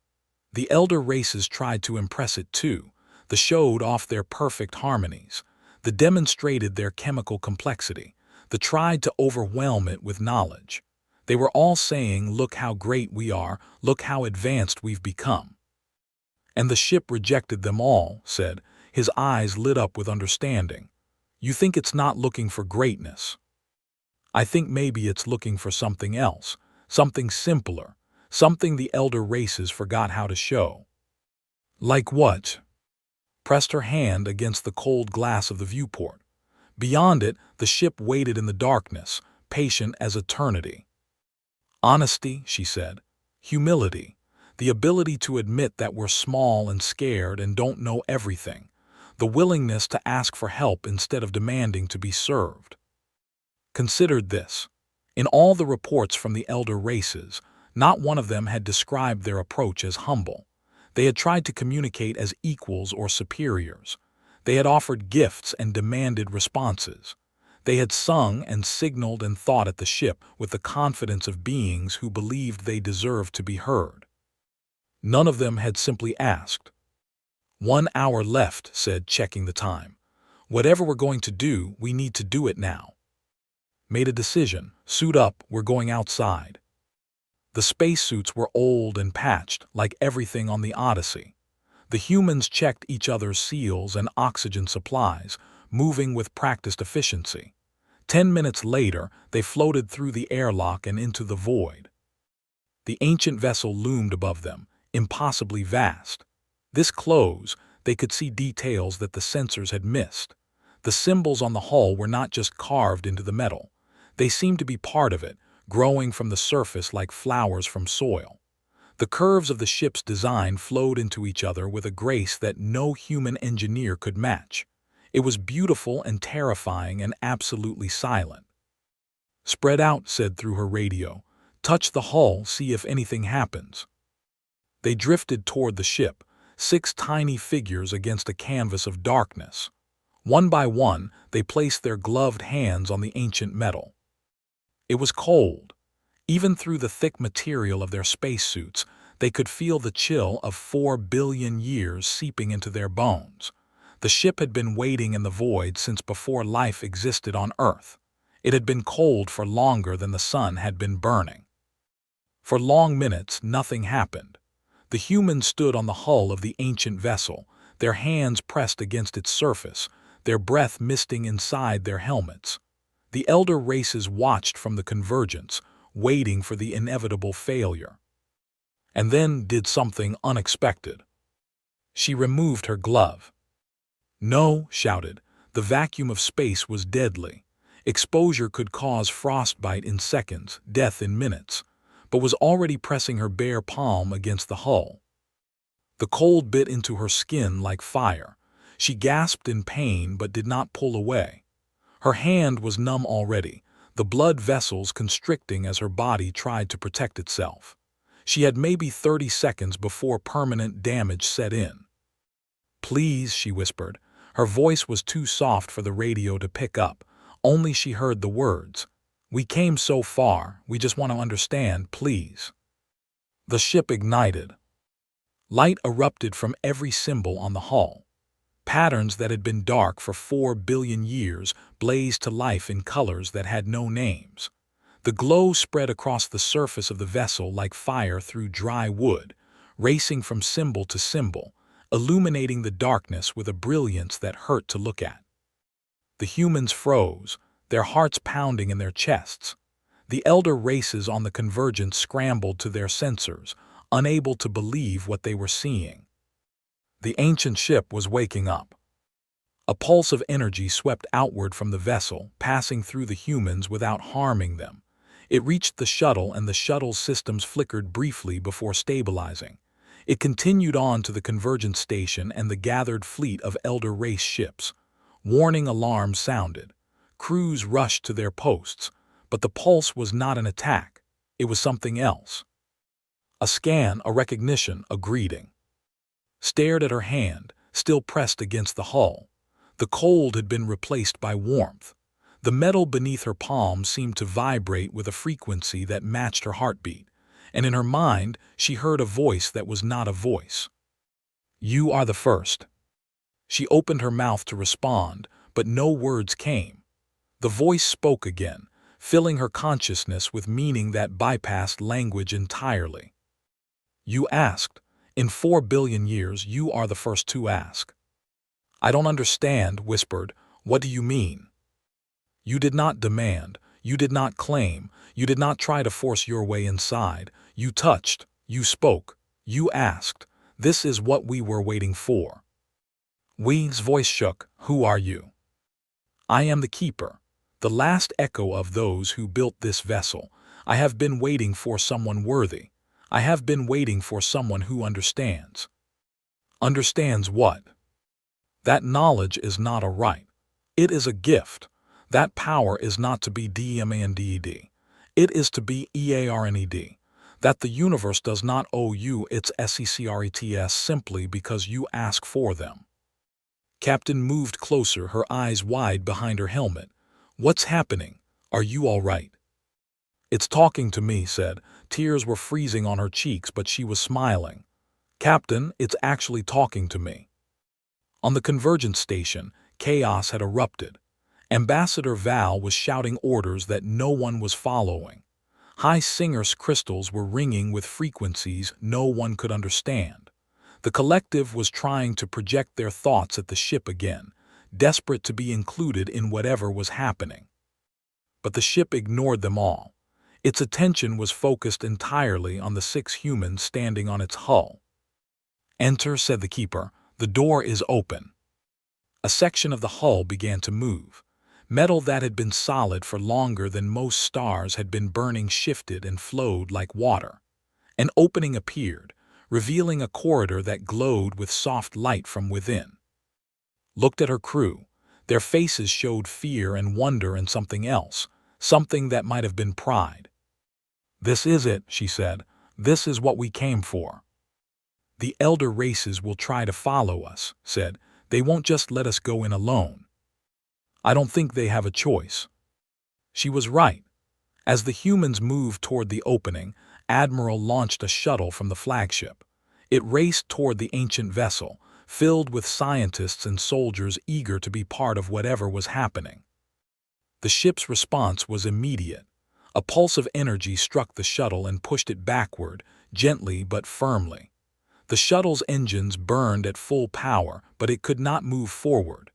The elder races tried to impress it too. They showed off their perfect harmonies. They demonstrated their chemical complexity. They tried to overwhelm it with knowledge. They were all saying, "Look how great we are, look how advanced we've become." And the ship rejected them all, said. His eyes lit up with understanding. "You think it's not looking for greatness? I think maybe it's looking for something else, something simpler, something the elder races forgot how to show." "Like what?" Pressed her hand against the cold glass of the viewport. Beyond it, the ship waited in the darkness, patient as eternity. "Honesty," she said. "Humility. The ability to admit that we're small and scared and don't know everything. The willingness to ask for help instead of demanding to be served." Considered this. In all the reports from the elder races, not one of them had described their approach as humble. They had tried to communicate as equals or superiors. They had offered gifts and demanded responses. They had sung and signaled and thought at the ship with the confidence of beings who believed they deserved to be heard. None of them had simply asked. "1 hour left," said, checking the time. "Whatever we're going to do, we need to do it now." Made a decision. "Suit up, we're going outside." The spacesuits were old and patched, like everything on the Odyssey. The humans checked each other's seals and oxygen supplies, moving with practiced efficiency. 10 minutes later, they floated through the airlock and into the void. The ancient vessel loomed above them, impossibly vast. This close, they could see details that the sensors had missed. The symbols on the hull were not just carved into the metal. They seemed to be part of it, growing from the surface like flowers from soil. The curves of the ship's design flowed into each other with a grace that no human engineer could match. It was beautiful and terrifying and absolutely silent. "Spread out," said through her radio. "Touch the hull, see if anything happens." They drifted toward the ship, 6 tiny figures against a canvas of darkness. One by one, they placed their gloved hands on the ancient metal. It was cold. Even through the thick material of their spacesuits, they could feel the chill of 4 billion years seeping into their bones. The ship had been waiting in the void since before life existed on Earth. It had been cold for longer than the sun had been burning. For long minutes, nothing happened. The humans stood on the hull of the ancient vessel, their hands pressed against its surface, their breath misting inside their helmets. The elder races watched from the convergence, waiting for the inevitable failure. And then did something unexpected. She removed her glove. "No," shouted. The vacuum of space was deadly. Exposure could cause frostbite in seconds, death in minutes, but was already pressing her bare palm against the hull. The cold bit into her skin like fire. She gasped in pain but did not pull away. Her hand was numb already, the blood vessels constricting as her body tried to protect itself. She had maybe 30 seconds before permanent damage set in. "Please," she whispered. Her voice was too soft for the radio to pick up. Only she heard the words. "We came so far, we just want to understand, please." The ship ignited. Light erupted from every symbol on the hull. Patterns that had been dark for 4 billion years blazed to life in colors that had no names. The glow spread across the surface of the vessel like fire through dry wood, racing from symbol to symbol, illuminating the darkness with a brilliance that hurt to look at. The humans froze, their hearts pounding in their chests. The elder races on the Convergence scrambled to their sensors, unable to believe what they were seeing. The ancient ship was waking up. A pulse of energy swept outward from the vessel, passing through the humans without harming them. It reached the shuttle, and the shuttle's systems flickered briefly before stabilizing. It continued on to the Convergence station and the gathered fleet of elder race ships. Warning alarms sounded. Crews rushed to their posts, but the pulse was not an attack. It was something else. A scan, a recognition, a greeting. Stared at her hand, still pressed against the hull. The cold had been replaced by warmth. The metal beneath her palm seemed to vibrate with a frequency that matched her heartbeat, and in her mind she heard a voice that was not a voice. "You are the first." She opened her mouth to respond, but no words came. The voice spoke again, filling her consciousness with meaning that bypassed language entirely. "You asked. In 4 billion years, you are the first to ask." "I don't understand," whispered. "What do you mean?" "You did not demand. You did not claim. You did not try to force your way inside. You touched. You spoke. You asked. This is what we were waiting for." Wee's voice shook. "Who are you?" "I am the Keeper, the last echo of those who built this vessel. I have been waiting for someone worthy. I have been waiting for someone who understands." "Understands what?" "That knowledge is not a right. It is a gift. That power is not to be demanded. It is to be earned. That the universe does not owe you its secrets simply because you ask for them." Captain moved closer, her eyes wide behind her helmet. "What's happening? Are you all right?" "It's talking to me," said. Tears were freezing on her cheeks, but she was smiling. "Captain, it's actually talking to me." On the Convergence station, chaos had erupted. Ambassador Val was shouting orders that no one was following. High Singer's crystals were ringing with frequencies no one could understand. The collective was trying to project their thoughts at the ship again, desperate to be included in whatever was happening. But the ship ignored them all. Its attention was focused entirely on the 6 humans standing on its hull. "Enter," said the Keeper. "The door is open." A section of the hull began to move. Metal that had been solid for longer than most stars had been burning shifted and flowed like water. An opening appeared, revealing a corridor that glowed with soft light from within. Looked at her crew. Their faces showed fear and wonder and something else, something that might have been pride. "This is it," she said. "This is what we came for." "The elder races will try to follow us," said. "They won't just let us go in alone." "I don't think they have a choice." She was right. As the humans moved toward the opening, Admiral launched a shuttle from the flagship. It raced toward the ancient vessel, filled with scientists and soldiers eager to be part of whatever was happening. The ship's response was immediate. A pulse of energy struck the shuttle and pushed it backward, gently but firmly. The shuttle's engines burned at full power, but it could not move forward.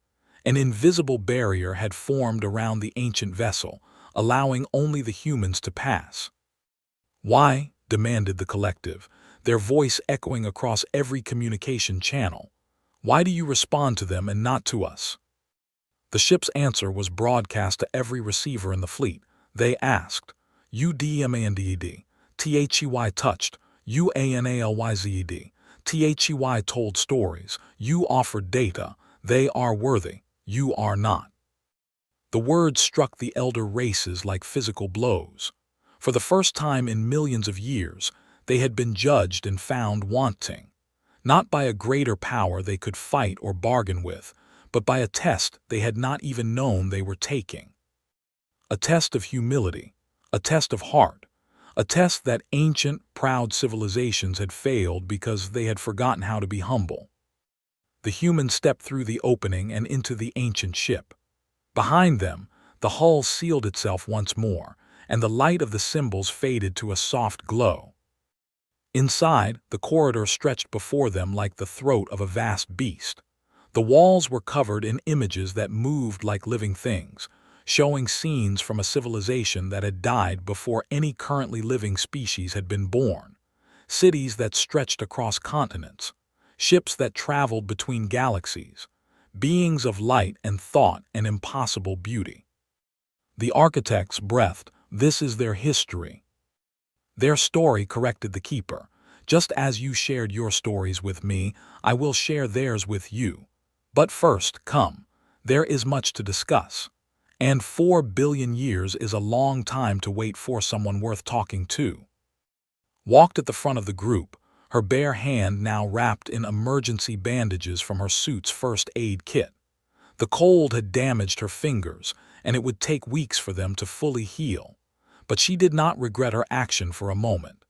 An invisible barrier had formed around the ancient vessel, allowing only the humans to pass. "Why?" demanded the collective, their voice echoing across every communication channel. "Why do you respond to them and not to us?" The ship's answer was broadcast to every receiver in the fleet. They asked, "UDMANDED, THEY touched, UANALYZED, HFY told stories. You offered data. They are worthy. You are not. The words struck the elder races like physical blows. For the first time in millions of years, they had been judged and found wanting, not by a greater power they could fight or bargain with, but by a test they had not even known they were taking. A test of humility, a test of heart, a test that ancient, proud civilizations had failed because they had forgotten how to be humble. The humans stepped through the opening and into the ancient ship. Behind them, the hull sealed itself once more, and the light of the symbols faded to a soft glow. Inside, the corridor stretched before them like the throat of a vast beast. The walls were covered in images that moved like living things, showing scenes from a civilization that had died before any currently living species had been born. Cities that stretched across continents, ships that traveled between galaxies, beings of light and thought and impossible beauty. The architects breathed, "This is their history." Their story, corrected the keeper. Just as you shared your stories with me, I will share theirs with you. But first, come. There is much to discuss. And 4 billion years is a long time to wait for someone worth talking to. Walked at the front of the group, her bare hand now wrapped in emergency bandages from her suit's first aid kit. The cold had damaged her fingers, and it would take weeks for them to fully heal. But she did not regret her action for a moment.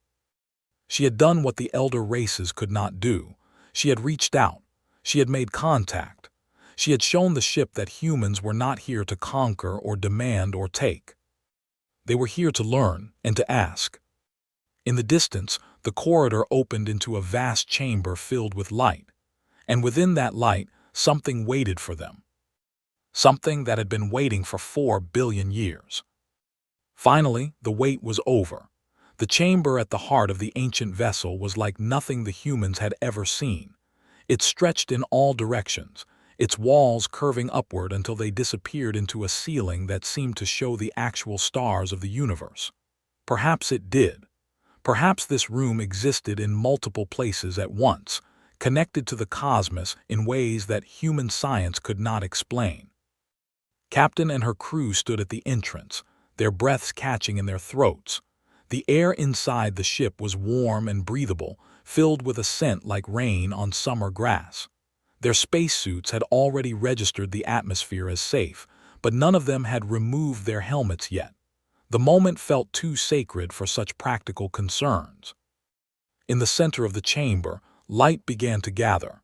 She had done what the elder races could not do. She had reached out. She had made contact. She had shown the ship that humans were not here to conquer or demand or take. They were here to learn and to ask. In the distance, the corridor opened into a vast chamber filled with light, and within that light, something waited for them. Something that had been waiting for 4 billion years. Finally, the wait was over. The chamber at the heart of the ancient vessel was like nothing the humans had ever seen. It stretched in all directions, its walls curving upward until they disappeared into a ceiling that seemed to show the actual stars of the universe. Perhaps it did. Perhaps this room existed in multiple places at once, connected to the cosmos in ways that human science could not explain. Captain and her crew stood at the entrance, their breaths catching in their throats. The air inside the ship was warm and breathable, filled with a scent like rain on summer grass. Their spacesuits had already registered the atmosphere as safe, but none of them had removed their helmets yet. The moment felt too sacred for such practical concerns. In the center of the chamber, light began to gather.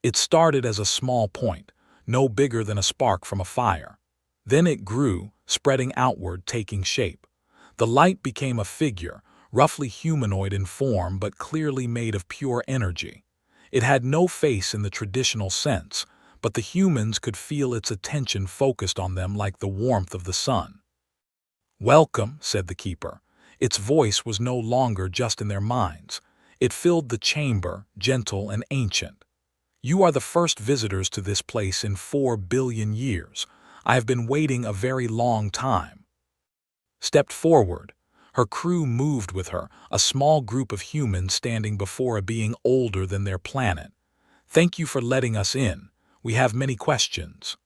It started as a small point, no bigger than a spark from a fire. Then it grew, spreading outward, taking shape. The light became a figure, roughly humanoid in form but clearly made of pure energy. It had no face in the traditional sense, but the humans could feel its attention focused on them like the warmth of the sun. "Welcome," said the keeper. Its voice was no longer just in their minds. It filled the chamber, gentle and ancient. "You are the first visitors to this place in 4 billion years. I have been waiting a very long time." Stepped forward. Her crew moved with her, a small group of humans standing before a being older than their planet. "Thank you for letting us in. We have many questions."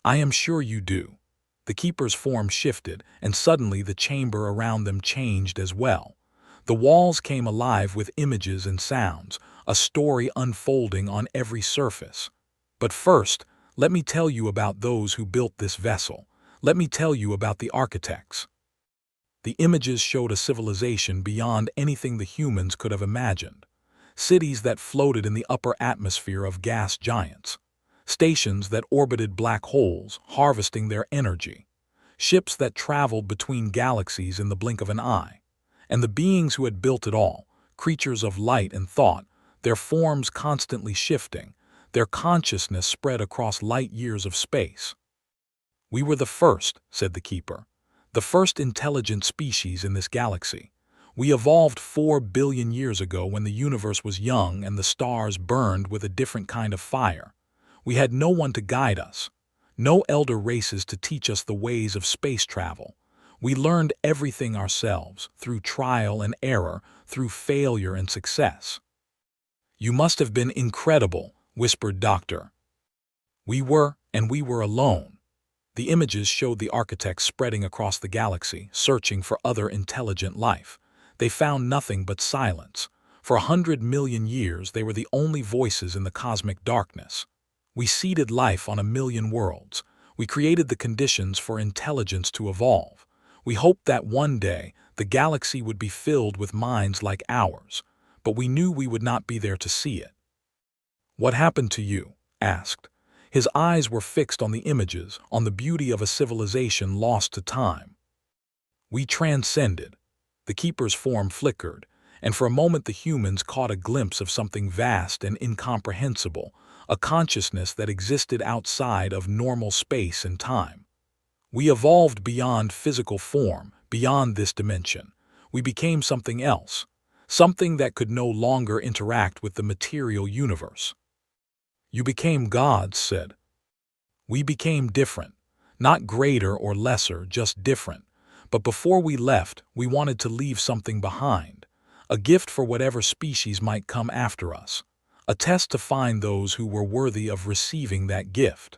"I am sure you do." The keeper's form shifted, and suddenly the chamber around them changed as well. The walls came alive with images and sounds, a story unfolding on every surface. "But first, let me tell you about those who built this vessel. Let me tell you about the architects." The images showed a civilization beyond anything the humans could have imagined. Cities that floated in the upper atmosphere of gas giants. Stations that orbited black holes, harvesting their energy. Ships that traveled between galaxies in the blink of an eye. And the beings who had built it all, creatures of light and thought, their forms constantly shifting, their consciousness spread across light years of space. "We were the first," said the keeper. "The first intelligent species in this galaxy. We evolved 4 billion years ago when the universe was young and the stars burned with a different kind of fire. We had no one to guide us, no elder races to teach us the ways of space travel. We learned everything ourselves, through trial and error, through failure and success." "You must have been incredible," whispered Doctor. We were, and we were alone. The images showed the architects spreading across the galaxy, searching for other intelligent life. They found nothing but silence. For 100 million years, they were the only voices in the cosmic darkness. We seeded life on 1 million worlds. We created the conditions for intelligence to evolve. We hoped that one day, the galaxy would be filled with minds like ours, but we knew we would not be there to see it. "What happened to you?" asked. His eyes were fixed on the images, on the beauty of a civilization lost to time. "We transcended." The keeper's form flickered, and for a moment the humans caught a glimpse of something vast and incomprehensible, a consciousness that existed outside of normal space and time. "We evolved beyond physical form, beyond this dimension. We became something else, something that could no longer interact with the material universe." "You became gods," said. "We became different. Not greater or lesser, just different. But before we left, we wanted to leave something behind. A gift for whatever species might come after us. A test to find those who were worthy of receiving that gift."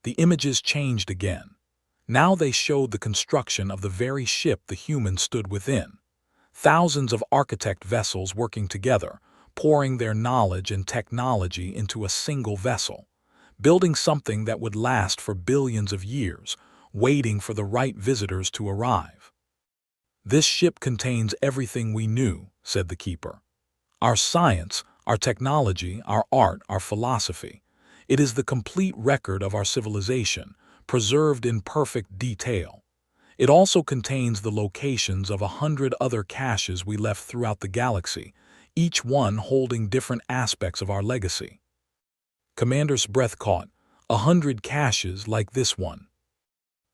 The images changed again. Now they showed the construction of the very ship the humans stood within. Thousands of architect vessels working together, pouring their knowledge and technology into a single vessel, building something that would last for billions of years, waiting for the right visitors to arrive. "This ship contains everything we knew," said the keeper. "Our science, our technology, our art, our philosophy. It is the complete record of our civilization, preserved in perfect detail. It also contains the locations of 100 other caches we left throughout the galaxy, each one holding different aspects of our legacy." Commander's breath caught. 100 caches like this one.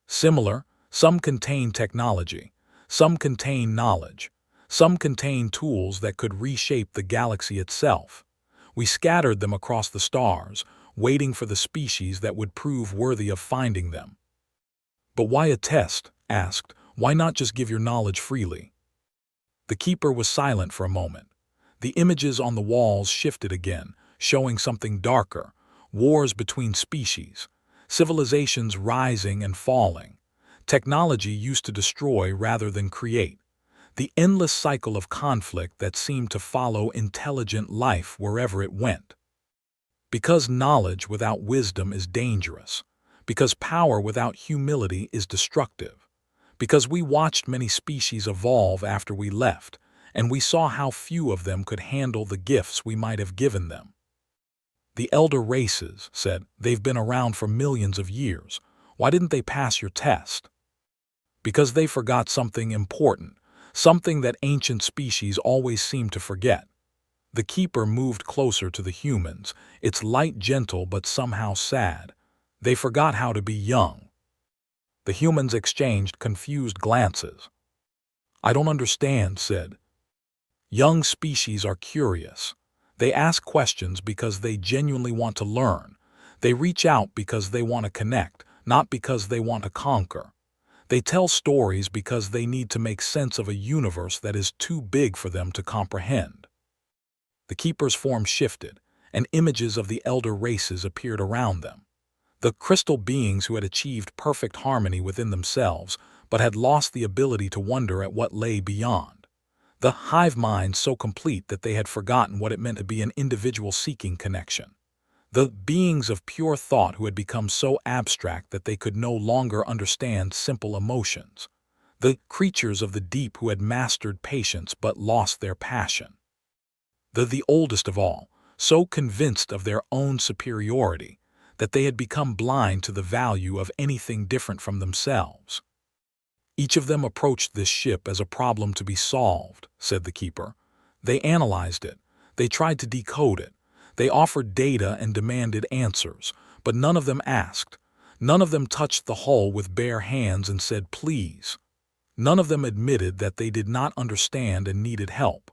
Similar, some contain technology, some contain knowledge, some contain tools that could reshape the galaxy itself. We scattered them across the stars, waiting for the species that would prove worthy of finding them. "But why a test?" asked. "Why not just give your knowledge freely?" The keeper was silent for a moment. The images on the walls shifted again, showing something darker: wars between species, civilizations rising and falling. Technology used to destroy rather than create. The endless cycle of conflict that seemed to follow intelligent life wherever it went. Because knowledge without wisdom is dangerous. Because power without humility is destructive. Because we watched many species evolve after we left, and we saw how few of them could handle the gifts we might have given them. "The elder races," said, "they've been around for millions of years. Why didn't they pass your test?" "Because they forgot something important, something that ancient species always seem to forget." The keeper moved closer to the humans, its light gentle but somehow sad. "They forgot how to be young." The humans exchanged confused glances. "I don't understand," said. "Young species are curious. They ask questions because they genuinely want to learn. They reach out because they want to connect, not because they want to conquer. They tell stories because they need to make sense of a universe that is too big for them to comprehend." The keeper's form shifted, and images of the elder races appeared around them. The crystal beings who had achieved perfect harmony within themselves, but had lost the ability to wonder at what lay beyond. The hive mind so complete that they had forgotten what it meant to be an individual seeking connection. The beings of pure thought who had become so abstract that they could no longer understand simple emotions. The creatures of the deep who had mastered patience but lost their passion. The oldest of all, so convinced of their own superiority that they had become blind to the value of anything different from themselves. "Each of them approached this ship as a problem to be solved," said the keeper. "They analyzed it. They tried to decode it. They offered data and demanded answers, but none of them asked. None of them touched the hull with bare hands and said, 'Please.' None of them admitted that they did not understand and needed help.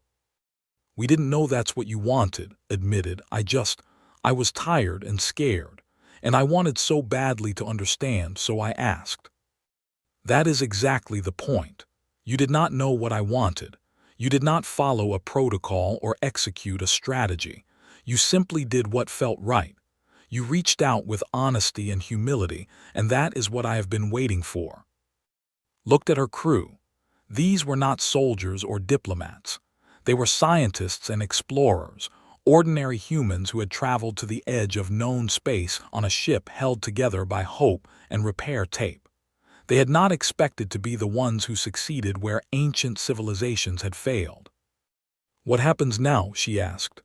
'We didn't know that's what you wanted,' admitted. I was tired and scared, and I wanted so badly to understand, so I asked.' That is exactly the point. You did not know what I wanted. You did not follow a protocol or execute a strategy. You simply did what felt right. You reached out with honesty and humility, and that is what I have been waiting for. Looked at her crew. These were not soldiers or diplomats. They were scientists and explorers, ordinary humans who had traveled to the edge of known space on a ship held together by hope and repair tape. They had not expected to be the ones who succeeded where ancient civilizations had failed. "What happens now?" she asked.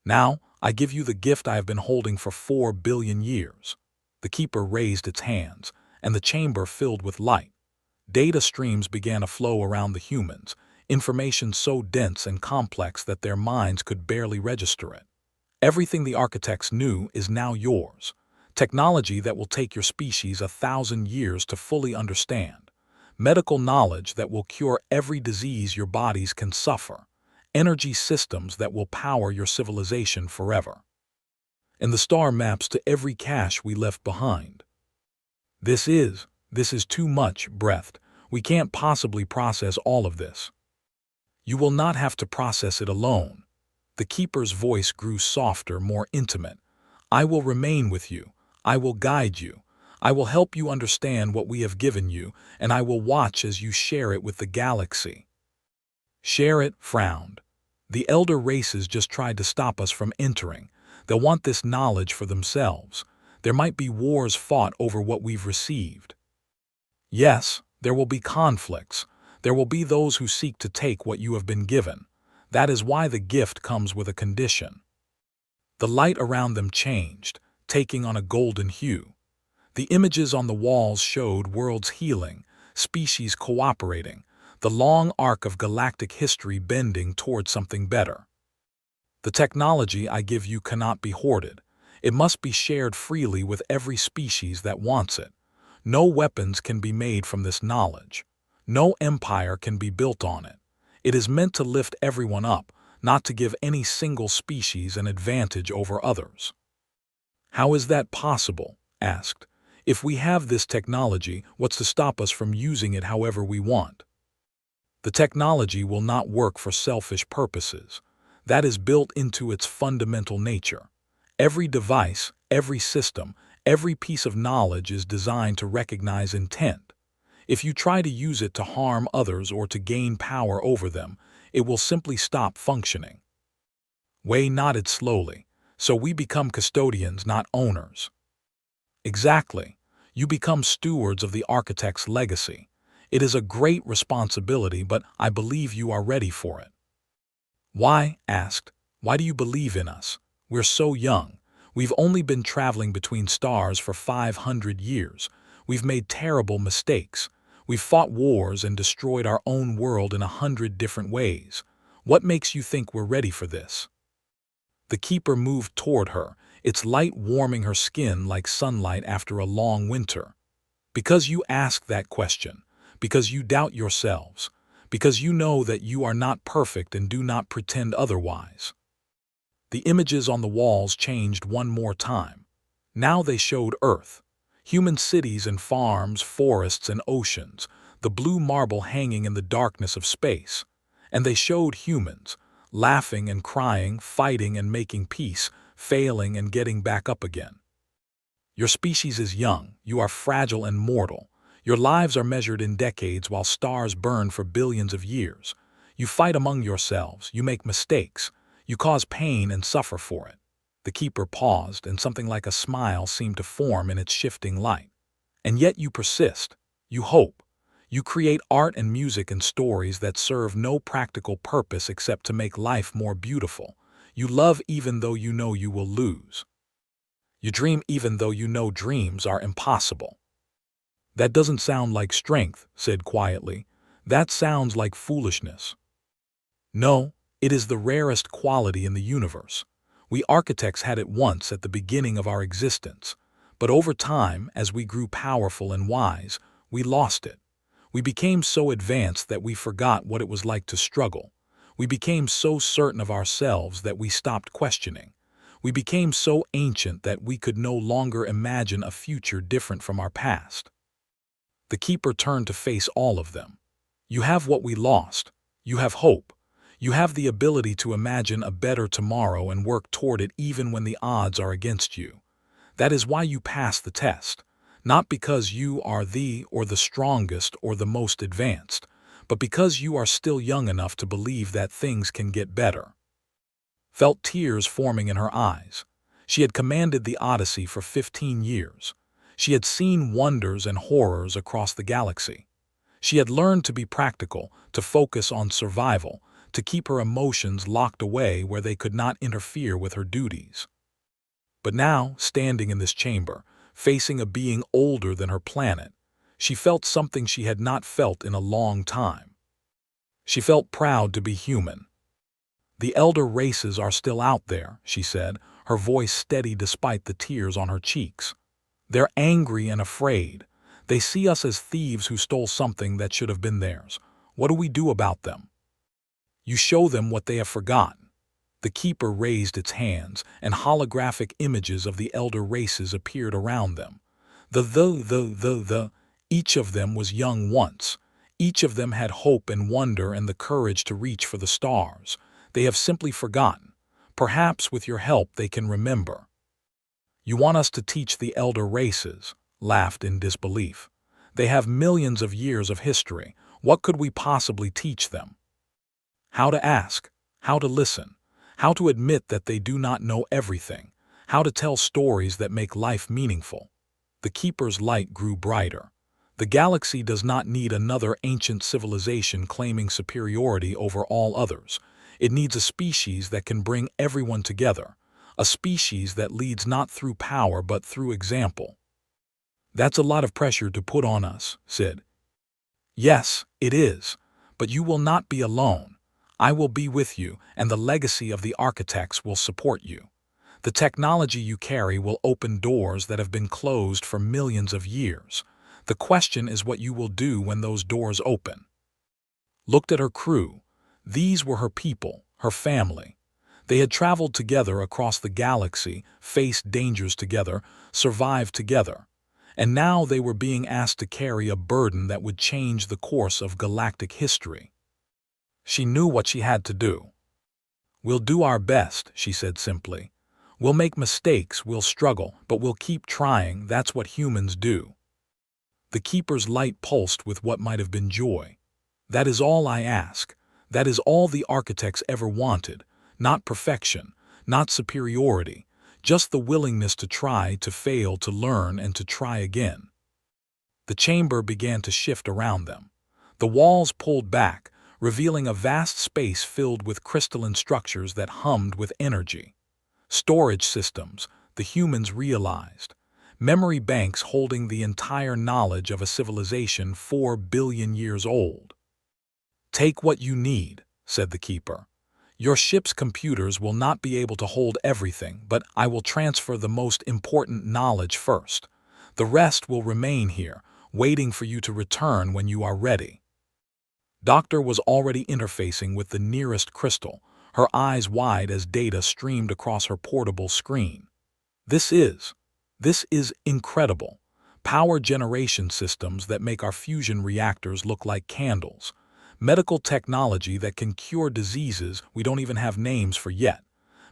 "Now, I give you the gift I have been holding for 4 billion years." The keeper raised its hands, and the chamber filled with light. Data streams began to flow around the humans, information so dense and complex that their minds could barely register it. Everything the architects knew is now yours. Technology that will take your species 1,000 years to fully understand. Medical knowledge that will cure every disease your bodies can suffer. Energy systems that will power your civilization forever. And the star maps to every cache we left behind. This is too much, breathed. We can't possibly process all of this. You will not have to process it alone. The keeper's voice grew softer, more intimate. I will remain with you. I will guide you. I will help you understand what we have given you, and I will watch as you share it with the galaxy. Share it, frowned. The elder races just tried to stop us from entering. They'll want this knowledge for themselves. There might be wars fought over what we've received. Yes, there will be conflicts. There will be those who seek to take what you have been given. That is why the gift comes with a condition. The light around them changed, taking on a golden hue. The images on the walls showed worlds healing, species cooperating, the long arc of galactic history bending toward something better. The technology I give you cannot be hoarded. It must be shared freely with every species that wants it. No weapons can be made from this knowledge. No empire can be built on it. It is meant to lift everyone up, not to give any single species an advantage over others. How is that possible? Asked. If we have this technology, what's to stop us from using it however we want? The technology will not work for selfish purposes. That is built into its fundamental nature. Every device, every system, every piece of knowledge is designed to recognize intent. If you try to use it to harm others or to gain power over them, it will simply stop functioning. Wei nodded slowly. So we become custodians, not owners. Exactly. You become stewards of the architect's legacy. It is a great responsibility, but I believe you are ready for it. Why? Asked. Why do you believe in us? We're so young. We've only been traveling between stars for 500 years. We've made terrible mistakes. We've fought wars and destroyed our own world in 100 different ways. What makes you think we're ready for this? The keeper moved toward her, its light warming her skin like sunlight after a long winter. Because you ask that question, because you doubt yourselves, because you know that you are not perfect and do not pretend otherwise. The images on the walls changed one more time. Now they showed Earth. Human cities and farms, forests and oceans, the blue marble hanging in the darkness of space. And they showed humans, laughing and crying, fighting and making peace, failing and getting back up again. Your species is young, you are fragile and mortal. Your lives are measured in decades while stars burn for billions of years. You fight among yourselves, you make mistakes, you cause pain and suffer for it. The keeper paused, and something like a smile seemed to form in its shifting light. And yet you persist, you hope. You create art and music and stories that serve no practical purpose except to make life more beautiful. You love even though you know you will lose. You dream even though you know dreams are impossible. That doesn't sound like strength, said quietly. That sounds like foolishness. No, it is the rarest quality in the universe. We architects had it once at the beginning of our existence, but over time, as we grew powerful and wise, we lost it. We became so advanced that we forgot what it was like to struggle. We became so certain of ourselves that we stopped questioning. We became so ancient that we could no longer imagine a future different from our past. The keeper turned to face all of them. You have what we lost. You have hope. You have the ability to imagine a better tomorrow and work toward it even when the odds are against you. That is why you pass the test, not because you are the strongest or the most advanced, but because you are still young enough to believe that things can get better. Felt tears forming in her eyes. She had commanded the Odyssey for 15 years. She had seen wonders and horrors across the galaxy. She had learned to be practical, to focus on survival, to keep her emotions locked away where they could not interfere with her duties. But now, standing in this chamber, facing a being older than her planet, she felt something she had not felt in a long time. She felt proud to be human. The elder races are still out there, she said, her voice steady despite the tears on her cheeks. They're angry and afraid. They see us as thieves who stole something that should have been theirs. What do we do about them? You show them what they have forgotten. The keeper raised its hands, and holographic images of the elder races appeared around them. Each of them was young once. Each of them had hope and wonder and the courage to reach for the stars. They have simply forgotten. Perhaps with your help they can remember. You want us to teach the elder races, laughed in disbelief. They have millions of years of history. What could we possibly teach them? How to ask, how to listen, how to admit that they do not know everything, how to tell stories that make life meaningful. The keeper's light grew brighter. The galaxy does not need another ancient civilization claiming superiority over all others. It needs a species that can bring everyone together, a species that leads not through power but through example. That's a lot of pressure to put on us, Sid. Yes, it is, but you will not be alone. I will be with you, and the legacy of the architects will support you. The technology you carry will open doors that have been closed for millions of years. The question is what you will do when those doors open. Looked at her crew. These were her people, her family. They had traveled together across the galaxy, faced dangers together, survived together. And now they were being asked to carry a burden that would change the course of galactic history. She knew what she had to do. We'll do our best, she said simply. We'll make mistakes, we'll struggle, but we'll keep trying. That's what humans do. The keeper's light pulsed with what might have been joy. That is all I ask. That is all the architects ever wanted. Not perfection, not superiority, just the willingness to try, to fail, to learn, and to try again. The chamber began to shift around them. The walls pulled back, revealing a vast space filled with crystalline structures that hummed with energy. Storage systems, the humans realized. Memory banks holding the entire knowledge of a civilization 4 billion years old. Take what you need, said the keeper. Your ship's computers will not be able to hold everything, but I will transfer the most important knowledge first. The rest will remain here, waiting for you to return when you are ready. Doctor was already interfacing with the nearest crystal, her eyes wide as data streamed across her portable screen. This is incredible. Power generation systems that make our fusion reactors look like candles. Medical technology that can cure diseases we don't even have names for yet.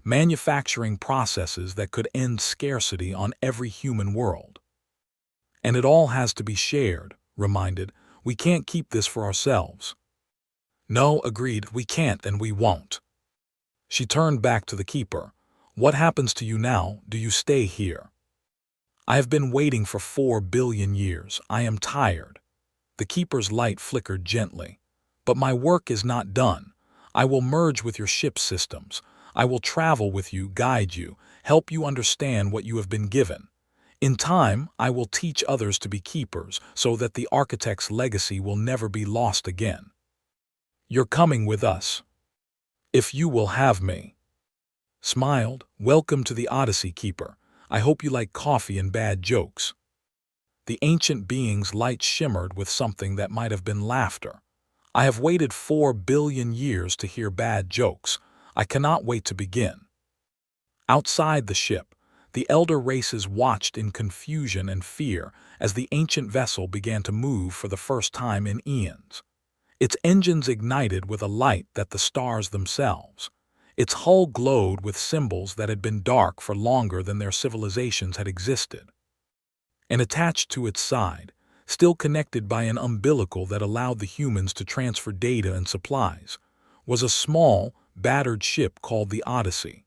Manufacturing processes that could end scarcity on every human world. And it all has to be shared, reminded. We can't keep this for ourselves. No, agreed, we can't and we won't. She turned back to the keeper. What happens to you now? Do you stay here? I have been waiting for 4 billion years. I am tired. The keeper's light flickered gently. But my work is not done. I will merge with your ship's systems. I will travel with you, guide you, help you understand what you have been given. In time, I will teach others to be keepers so that the architect's legacy will never be lost again. You're coming with us. If you will have me. Smiled, welcome to the Odyssey, Keeper. I hope you like coffee and bad jokes. The ancient being's light shimmered with something that might have been laughter. I have waited 4 billion years to hear bad jokes. I cannot wait to begin. Outside the ship, the elder races watched in confusion and fear as the ancient vessel began to move for the first time in eons. Its engines ignited with a light that the stars themselves. Its hull glowed with symbols that had been dark for longer than their civilizations had existed. And attached to its side, still connected by an umbilical that allowed the humans to transfer data and supplies, was a small, battered ship called the Odyssey.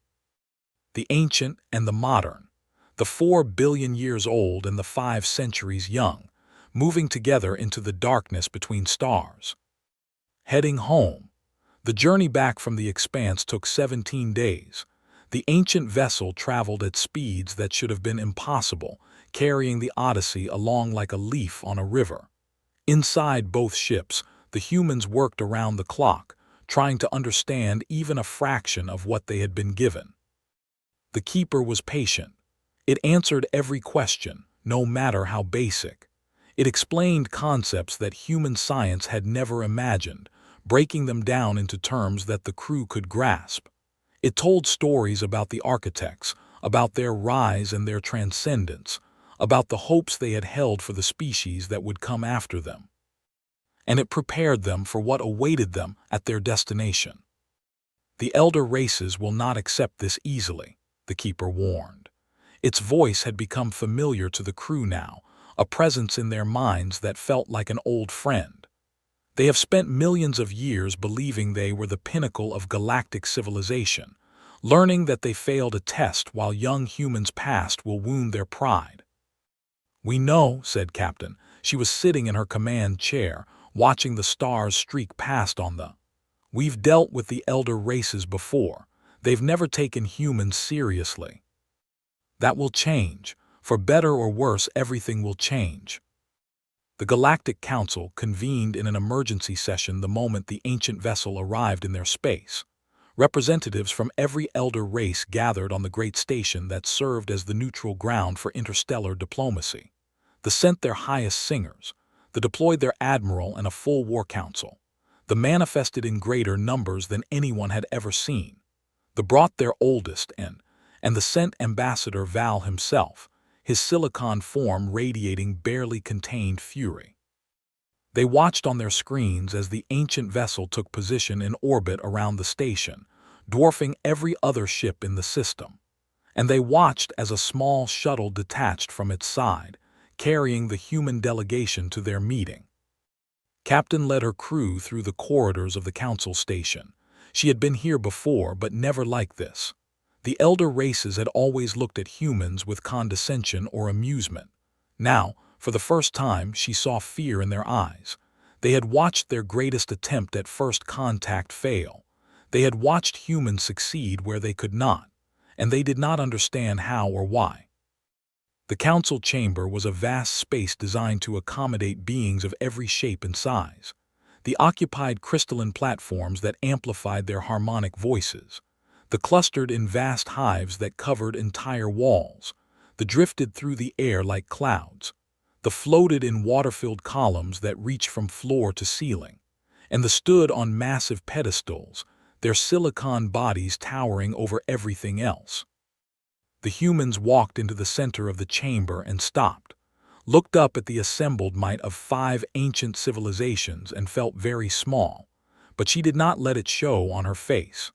The ancient and the modern, the 4 billion years old and the 5 centuries young, moving together into the darkness between stars. Heading home, the journey back from the expanse took 17 days. The ancient vessel traveled at speeds that should have been impossible, carrying the Odyssey along like a leaf on a river. Inside both ships, the humans worked around the clock, trying to understand even a fraction of what they had been given. The keeper was patient. It answered every question, no matter how basic. It explained concepts that human science had never imagined, breaking them down into terms that the crew could grasp. It told stories about the architects, about their rise and their transcendence, about the hopes they had held for the species that would come after them. And it prepared them for what awaited them at their destination. The elder races will not accept this easily, the keeper warned. Its voice had become familiar to the crew now, a presence in their minds that felt like an old friend. They have spent millions of years believing they were the pinnacle of galactic civilization, learning that they failed a test while young humans past will wound their pride. "We know," said Captain. She was sitting in her command chair, watching the stars streak past on the. "We've dealt with the elder races before. They've never taken humans seriously. That will change. For better or worse, everything will change." The Galactic Council convened in an emergency session the moment the ancient vessel arrived in their space. Representatives from every elder race gathered on the great station that served as the neutral ground for interstellar diplomacy. They sent their highest singers. They deployed their admiral and a full war council. They manifested in greater numbers than anyone had ever seen. They brought their oldest in, and the sent ambassador Val himself, his silicon form radiating barely contained fury. They watched on their screens as the ancient vessel took position in orbit around the station, dwarfing every other ship in the system. And they watched as a small shuttle detached from its side, carrying the human delegation to their meeting. Captain led her crew through the corridors of the council station. She had been here before, but never like this. The elder races had always looked at humans with condescension or amusement. Now, for the first time, she saw fear in their eyes. They had watched their greatest attempt at first contact fail. They had watched humans succeed where they could not, and they did not understand how or why. The council chamber was a vast space designed to accommodate beings of every shape and size. They occupied crystalline platforms that amplified their harmonic voices. They clustered in vast hives that covered entire walls. They drifted through the air like clouds. They floated in water-filled columns that reached from floor to ceiling. And they stood on massive pedestals, their silicon bodies towering over everything else. The humans walked into the center of the chamber and stopped, looked up at the assembled might of 5 ancient civilizations and felt very small, but she did not let it show on her face.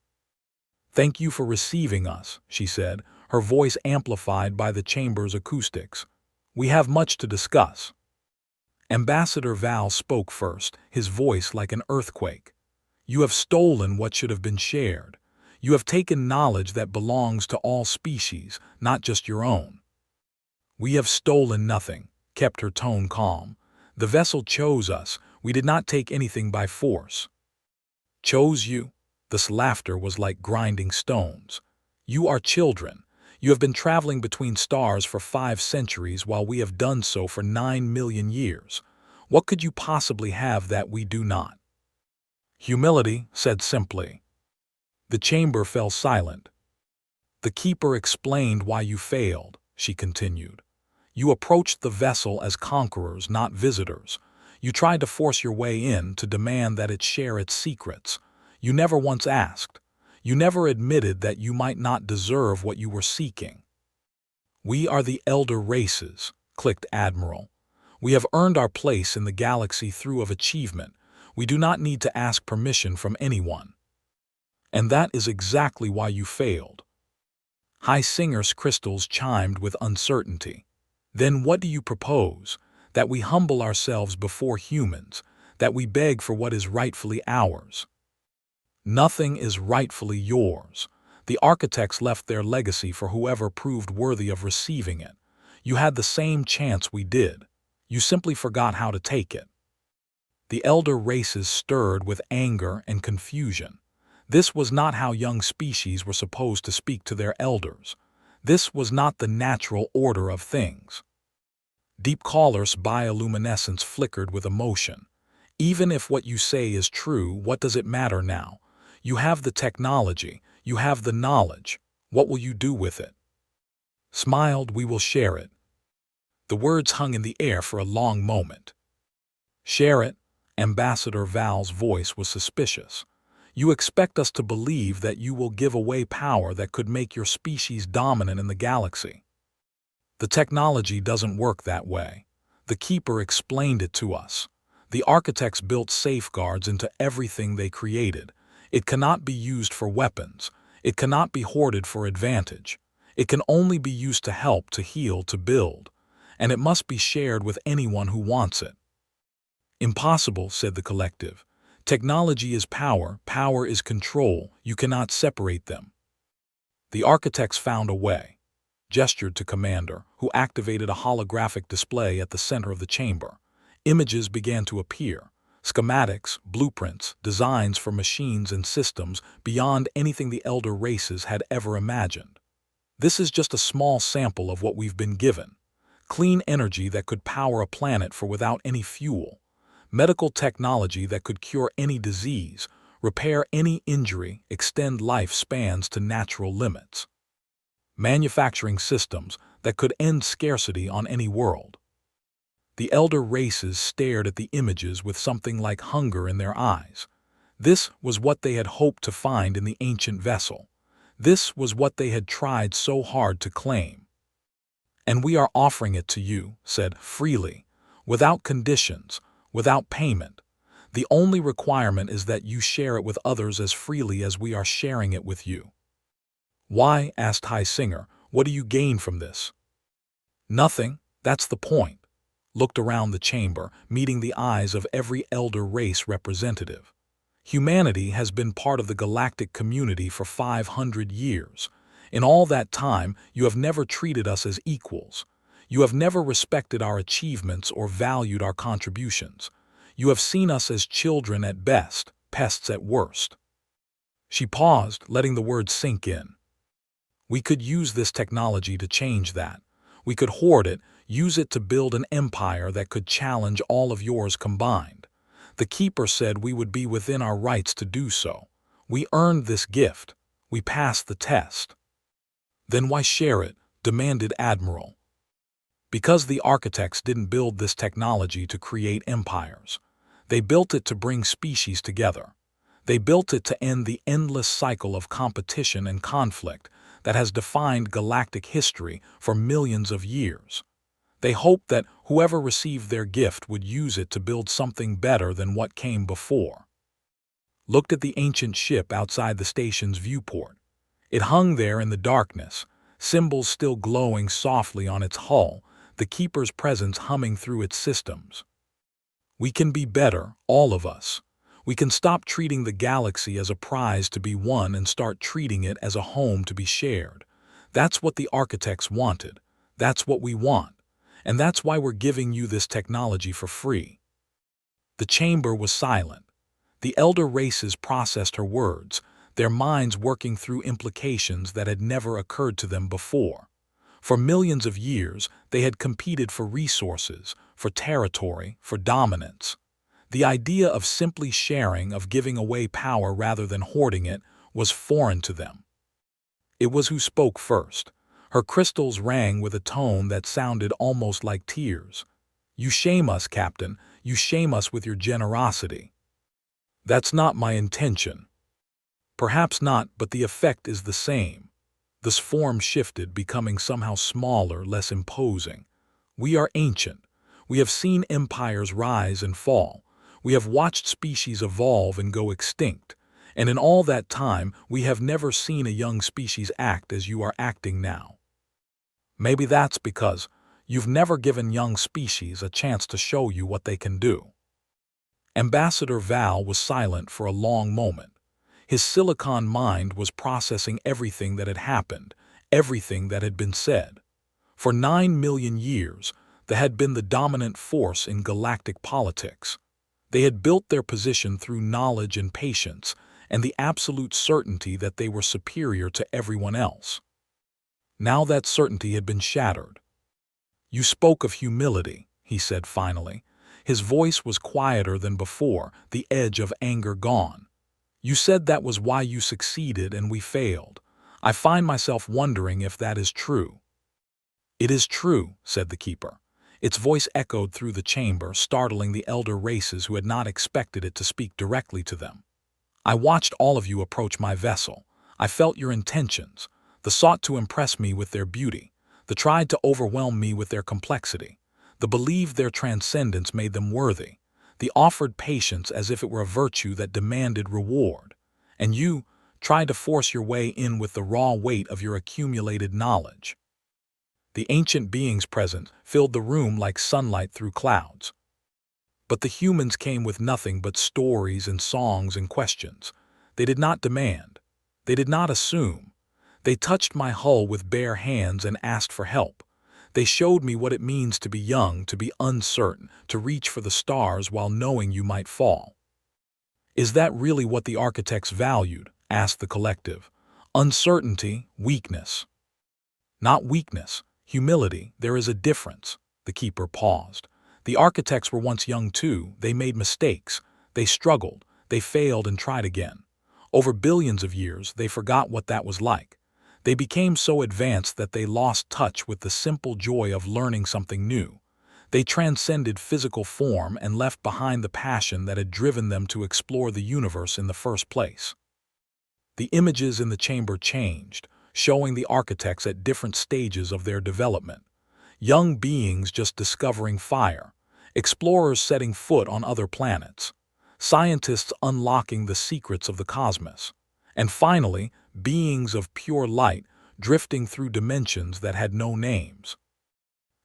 "Thank you for receiving us," she said, her voice amplified by the chamber's acoustics. "We have much to discuss." Ambassador Val spoke first, his voice like an earthquake. "You have stolen what should have been shared. You have taken knowledge that belongs to all species, not just your own." "We have stolen nothing," kept her tone calm. "The vessel chose us. We did not take anything by force." "Chose you?" This laughter was like grinding stones. "You are children. You have been traveling between stars for 5 centuries while we have done so for 9 million years. What could you possibly have that we do not?" "Humility," said simply. The chamber fell silent. "The keeper explained why you failed," she continued. "You approached the vessel as conquerors, not visitors. You tried to force your way in, to demand that it share its secrets. You never once asked. You never admitted that you might not deserve what you were seeking." "We are the elder races," clicked Admiral. "We have earned our place in the galaxy through of achievement. We do not need to ask permission from anyone. And that is exactly why you failed. High Singer's crystals chimed with uncertainty. Then what do you propose? That we humble ourselves before humans, that we beg for what is rightfully ours? Nothing is rightfully yours. The architects left their legacy for whoever proved worthy of receiving it. You had the same chance we did. You simply forgot how to take it. The elder races stirred with anger and confusion. This was not how young species were supposed to speak to their elders. This was not the natural order of things. Deep Caller's bioluminescence flickered with emotion. Even if what you say is true, what does it matter now? You have the technology, you have the knowledge. What will you do with it? Smiled, we will share it. The words hung in the air for a long moment. Share it? Ambassador Val's voice was suspicious. You expect us to believe that you will give away power that could make your species dominant in the galaxy. The technology doesn't work that way. The Keeper explained it to us. The architects built safeguards into everything they created. It cannot be used for weapons. It cannot be hoarded for advantage. It can only be used to help, to heal, to build. And it must be shared with anyone who wants it. Impossible, said the collective. Technology is power, power is control. You cannot separate them. The architects found a way. Gestured to Commander, who activated a holographic display at the center of the chamber. Images began to appear. Schematics, blueprints, designs for machines and systems beyond anything the elder races had ever imagined. This is just a small sample of what we've been given. Clean energy that could power a planet for without any fuel. Medical technology that could cure any disease, repair any injury, extend lifespans to natural limits. Manufacturing systems that could end scarcity on any world. The elder races stared at the images with something like hunger in their eyes. This was what they had hoped to find in the ancient vessel. This was what they had tried so hard to claim. And we are offering it to you, said, freely, without conditions, without payment. The only requirement is that you share it with others as freely as we are sharing it with you. Why? Asked High Singer. What do you gain from this? Nothing. That's the point. Looked around the chamber, meeting the eyes of every elder race representative. Humanity has been part of the galactic community for 500 years. In all that time, you have never treated us as equals. You have never respected our achievements or valued our contributions. You have seen us as children at best, pests at worst. She paused, letting the words sink in. We could use this technology to change that. We could hoard it, use it to build an empire that could challenge all of yours combined. The Keeper said we would be within our rights to do so. We earned this gift. We passed the test. Then why share it? Demanded Admiral. Because the architects didn't build this technology to create empires. They built it to bring species together. They built it to end the endless cycle of competition and conflict that has defined galactic history for millions of years. They hoped that whoever received their gift would use it to build something better than what came before. Looked at the ancient ship outside the station's viewport. It hung there in the darkness, symbols still glowing softly on its hull, the Keeper's presence humming through its systems. We can be better, all of us. We can stop treating the galaxy as a prize to be won and start treating it as a home to be shared. That's what the architects wanted. That's what we want. And that's why we're giving you this technology for free. The chamber was silent. The elder races processed her words, their minds working through implications that had never occurred to them before. For millions of years, they had competed for resources, for territory, for dominance. The idea of simply sharing, of giving away power rather than hoarding it, was foreign to them. It was who spoke first. Her crystals rang with a tone that sounded almost like tears. You shame us, Captain. You shame us with your generosity. That's not my intention. Perhaps not, but the effect is the same. This form shifted, becoming somehow smaller, less imposing. We are ancient. We have seen empires rise and fall. We have watched species evolve and go extinct, and in all that time we have never seen a young species act as you are acting now. Maybe that's because you've never given young species a chance to show you what they can do." Ambassador Val was silent for a long moment. His silicon mind was processing everything that had happened, everything that had been said. For 9 million years, they had been the dominant force in galactic politics. They had built their position through knowledge and patience, and the absolute certainty that they were superior to everyone else. Now that certainty had been shattered. "You spoke of humility," he said finally. His voice was quieter than before, the edge of anger gone. "You said that was why you succeeded and we failed. I find myself wondering if that is true." "It is true," said the keeper. Its voice echoed through the chamber, startling the elder races who had not expected it to speak directly to them. "I watched all of you approach my vessel. I felt your intentions. The sought to impress me with their beauty, the tried to overwhelm me with their complexity, the believed their transcendence made them worthy, the offered patience as if it were a virtue that demanded reward. And you tried to force your way in with the raw weight of your accumulated knowledge." The ancient beings present filled the room like sunlight through clouds. But the humans came with nothing but stories and songs and questions. They did not demand. They did not assume. They touched my hull with bare hands and asked for help. They showed me what it means to be young, to be uncertain, to reach for the stars while knowing you might fall. "Is that really what the architects valued?" asked the collective. "Uncertainty, weakness." "Not weakness, humility. There is a difference." The keeper paused. "The architects were once young too. They made mistakes. They struggled. They failed and tried again. Over billions of years, they forgot what that was like. They became so advanced that they lost touch with the simple joy of learning something new. They transcended physical form and left behind the passion that had driven them to explore the universe in the first place." The images in the chamber changed, showing the architects at different stages of their development. Young beings just discovering fire, explorers setting foot on other planets, scientists unlocking the secrets of the cosmos, and finally, beings of pure light drifting through dimensions that had no names.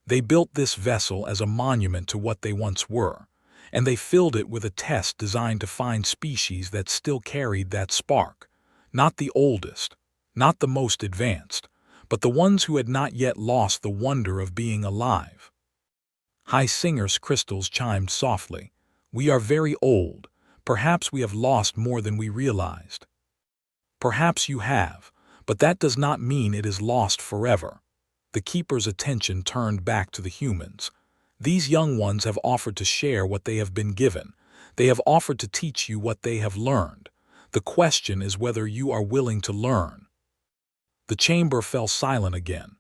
They built this vessel as a monument to what they once were, and they filled it with a test designed to find species that still carried that spark, not the oldest, not the most advanced, but the ones who had not yet lost the wonder of being alive. High Singer's crystals chimed softly. "We are very old. Perhaps we have lost more than we realized." "Perhaps you have, but that does not mean it is lost forever." The keeper's attention turned back to the humans. "These young ones have offered to share what they have been given. They have offered to teach you what they have learned. The question is whether you are willing to learn." The chamber fell silent again.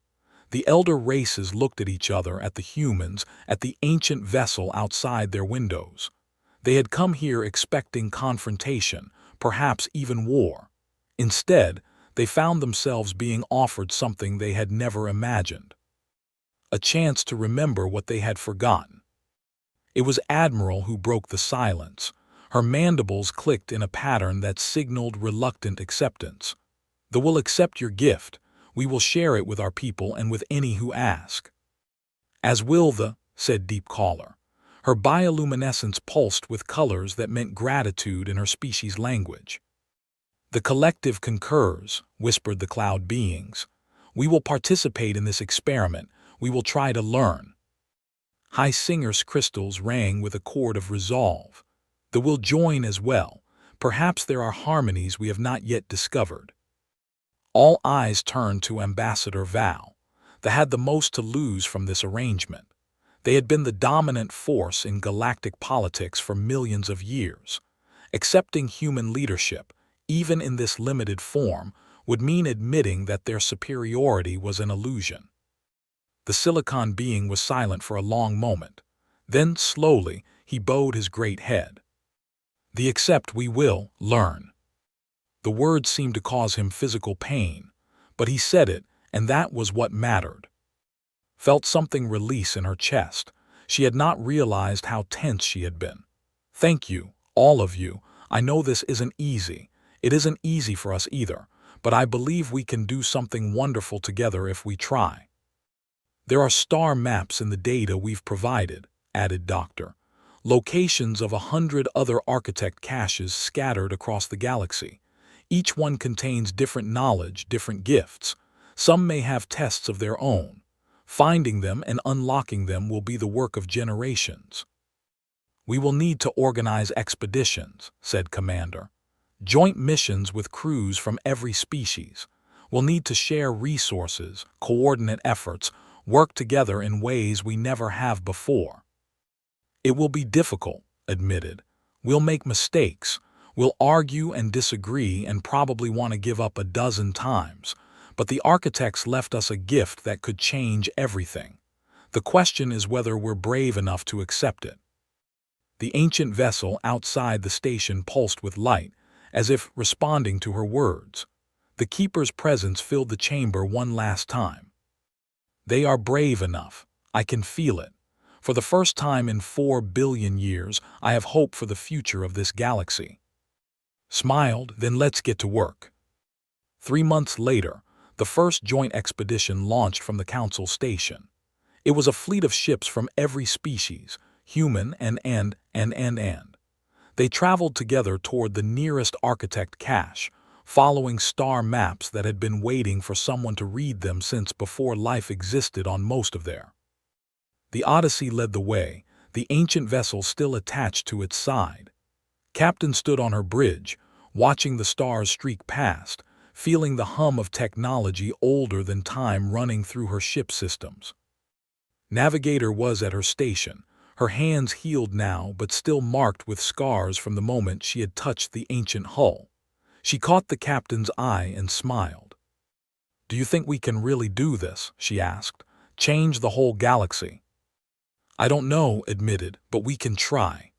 The elder races looked at each other, at the humans, at the ancient vessel outside their windows. They had come here expecting confrontation, perhaps even war. Instead, they found themselves being offered something they had never imagined. A chance to remember what they had forgotten. It was Admiral who broke the silence. Her mandibles clicked in a pattern that signaled reluctant acceptance. "They will accept your gift. We will share it with our people and with any who ask." "As will the," said Deep Caller. Her bioluminescence pulsed with colors that meant gratitude in her species' language. "The collective concurs," whispered the cloud beings. "We will participate in this experiment. We will try to learn." High Singer's crystals rang with a chord of resolve. "They will join as well. Perhaps there are harmonies we have not yet discovered." All eyes turned to Ambassador Val. They had the most to lose from this arrangement. They had been the dominant force in galactic politics for millions of years. Accepting human leadership, even in this limited form, would mean admitting that their superiority was an illusion. The silicon being was silent for a long moment. Then, slowly, he bowed his great head. "The accept we will learn." The word seemed to cause him physical pain, but he said it, and that was what mattered. Felt something release in her chest. She had not realized how tense she had been. Thank you, all of you. I know this isn't easy. It isn't easy for us either, but I believe we can do something wonderful together if we try. There are star maps in the data we've provided, added Doctor. Locations of 100 other architect caches scattered across the galaxy. Each one contains different knowledge, different gifts. Some may have tests of their own. Finding them and unlocking them will be the work of generations. We will need to organize expeditions, said Commander. Joint missions with crews from every species. We'll need to share resources, coordinate efforts, work together in ways we never have before. It will be difficult, admitted. We'll make mistakes. We'll argue and disagree and probably want to give up a dozen times. But the architects left us a gift that could change everything. The question is whether we're brave enough to accept it. The ancient vessel outside the station pulsed with light, as if responding to her words. The keeper's presence filled the chamber one last time. They are brave enough. I can feel it. For the first time in 4 billion years, I have hope for the future of this galaxy. Smiled, then let's get to work. 3 months later, the first joint expedition launched from the Council station. It was a fleet of ships from every species, human and. They traveled together toward the nearest architect cache, following star maps that had been waiting for someone to read them since before life existed on most of there. The Odyssey led the way, the ancient vessel still attached to its side. Captain stood on her bridge, watching the stars streak past, feeling the hum of technology older than time running through her ship systems. Navigator was at her station, her hands healed now but still marked with scars from the moment she had touched the ancient hull. She caught the captain's eye and smiled. "Do you think we can really do this?" she asked. "Change the whole galaxy?" "I don't know," admitted, "but we can try."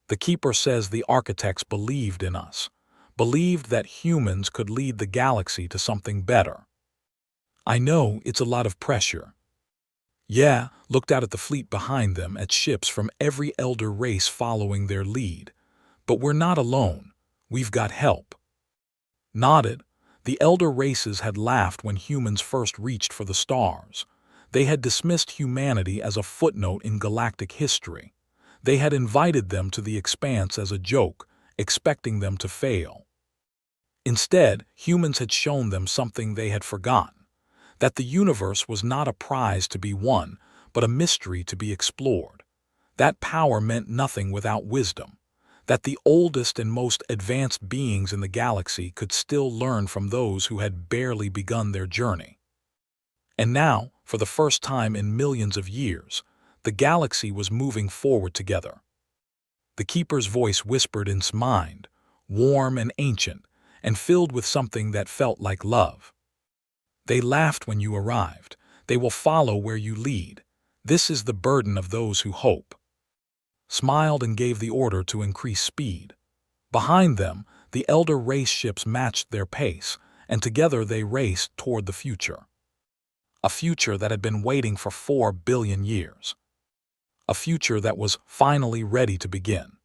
The keeper says the architects believed in us, believed that humans could lead the galaxy to something better. I know it's a lot of pressure. Yeah, looked out at the fleet behind them, at ships from every elder race following their lead. But we're not alone. We've got help. Nodded. The elder races had laughed when humans first reached for the stars. They had dismissed humanity as a footnote in galactic history. They had invited them to the expanse as a joke, expecting them to fail. Instead, humans had shown them something they had forgotten. That the universe was not a prize to be won, but a mystery to be explored. That power meant nothing without wisdom. That the oldest and most advanced beings in the galaxy could still learn from those who had barely begun their journey. And now, for the first time in millions of years, the galaxy was moving forward together. The keeper's voice whispered in his mind, warm and ancient, and filled with something that felt like love. They laughed when you arrived. They will follow where you lead. This is the burden of those who hope. Smiled and gave the order to increase speed. Behind them, the elder race ships matched their pace, and together they raced toward the future. A future that had been waiting for 4 billion years. A future that was finally ready to begin.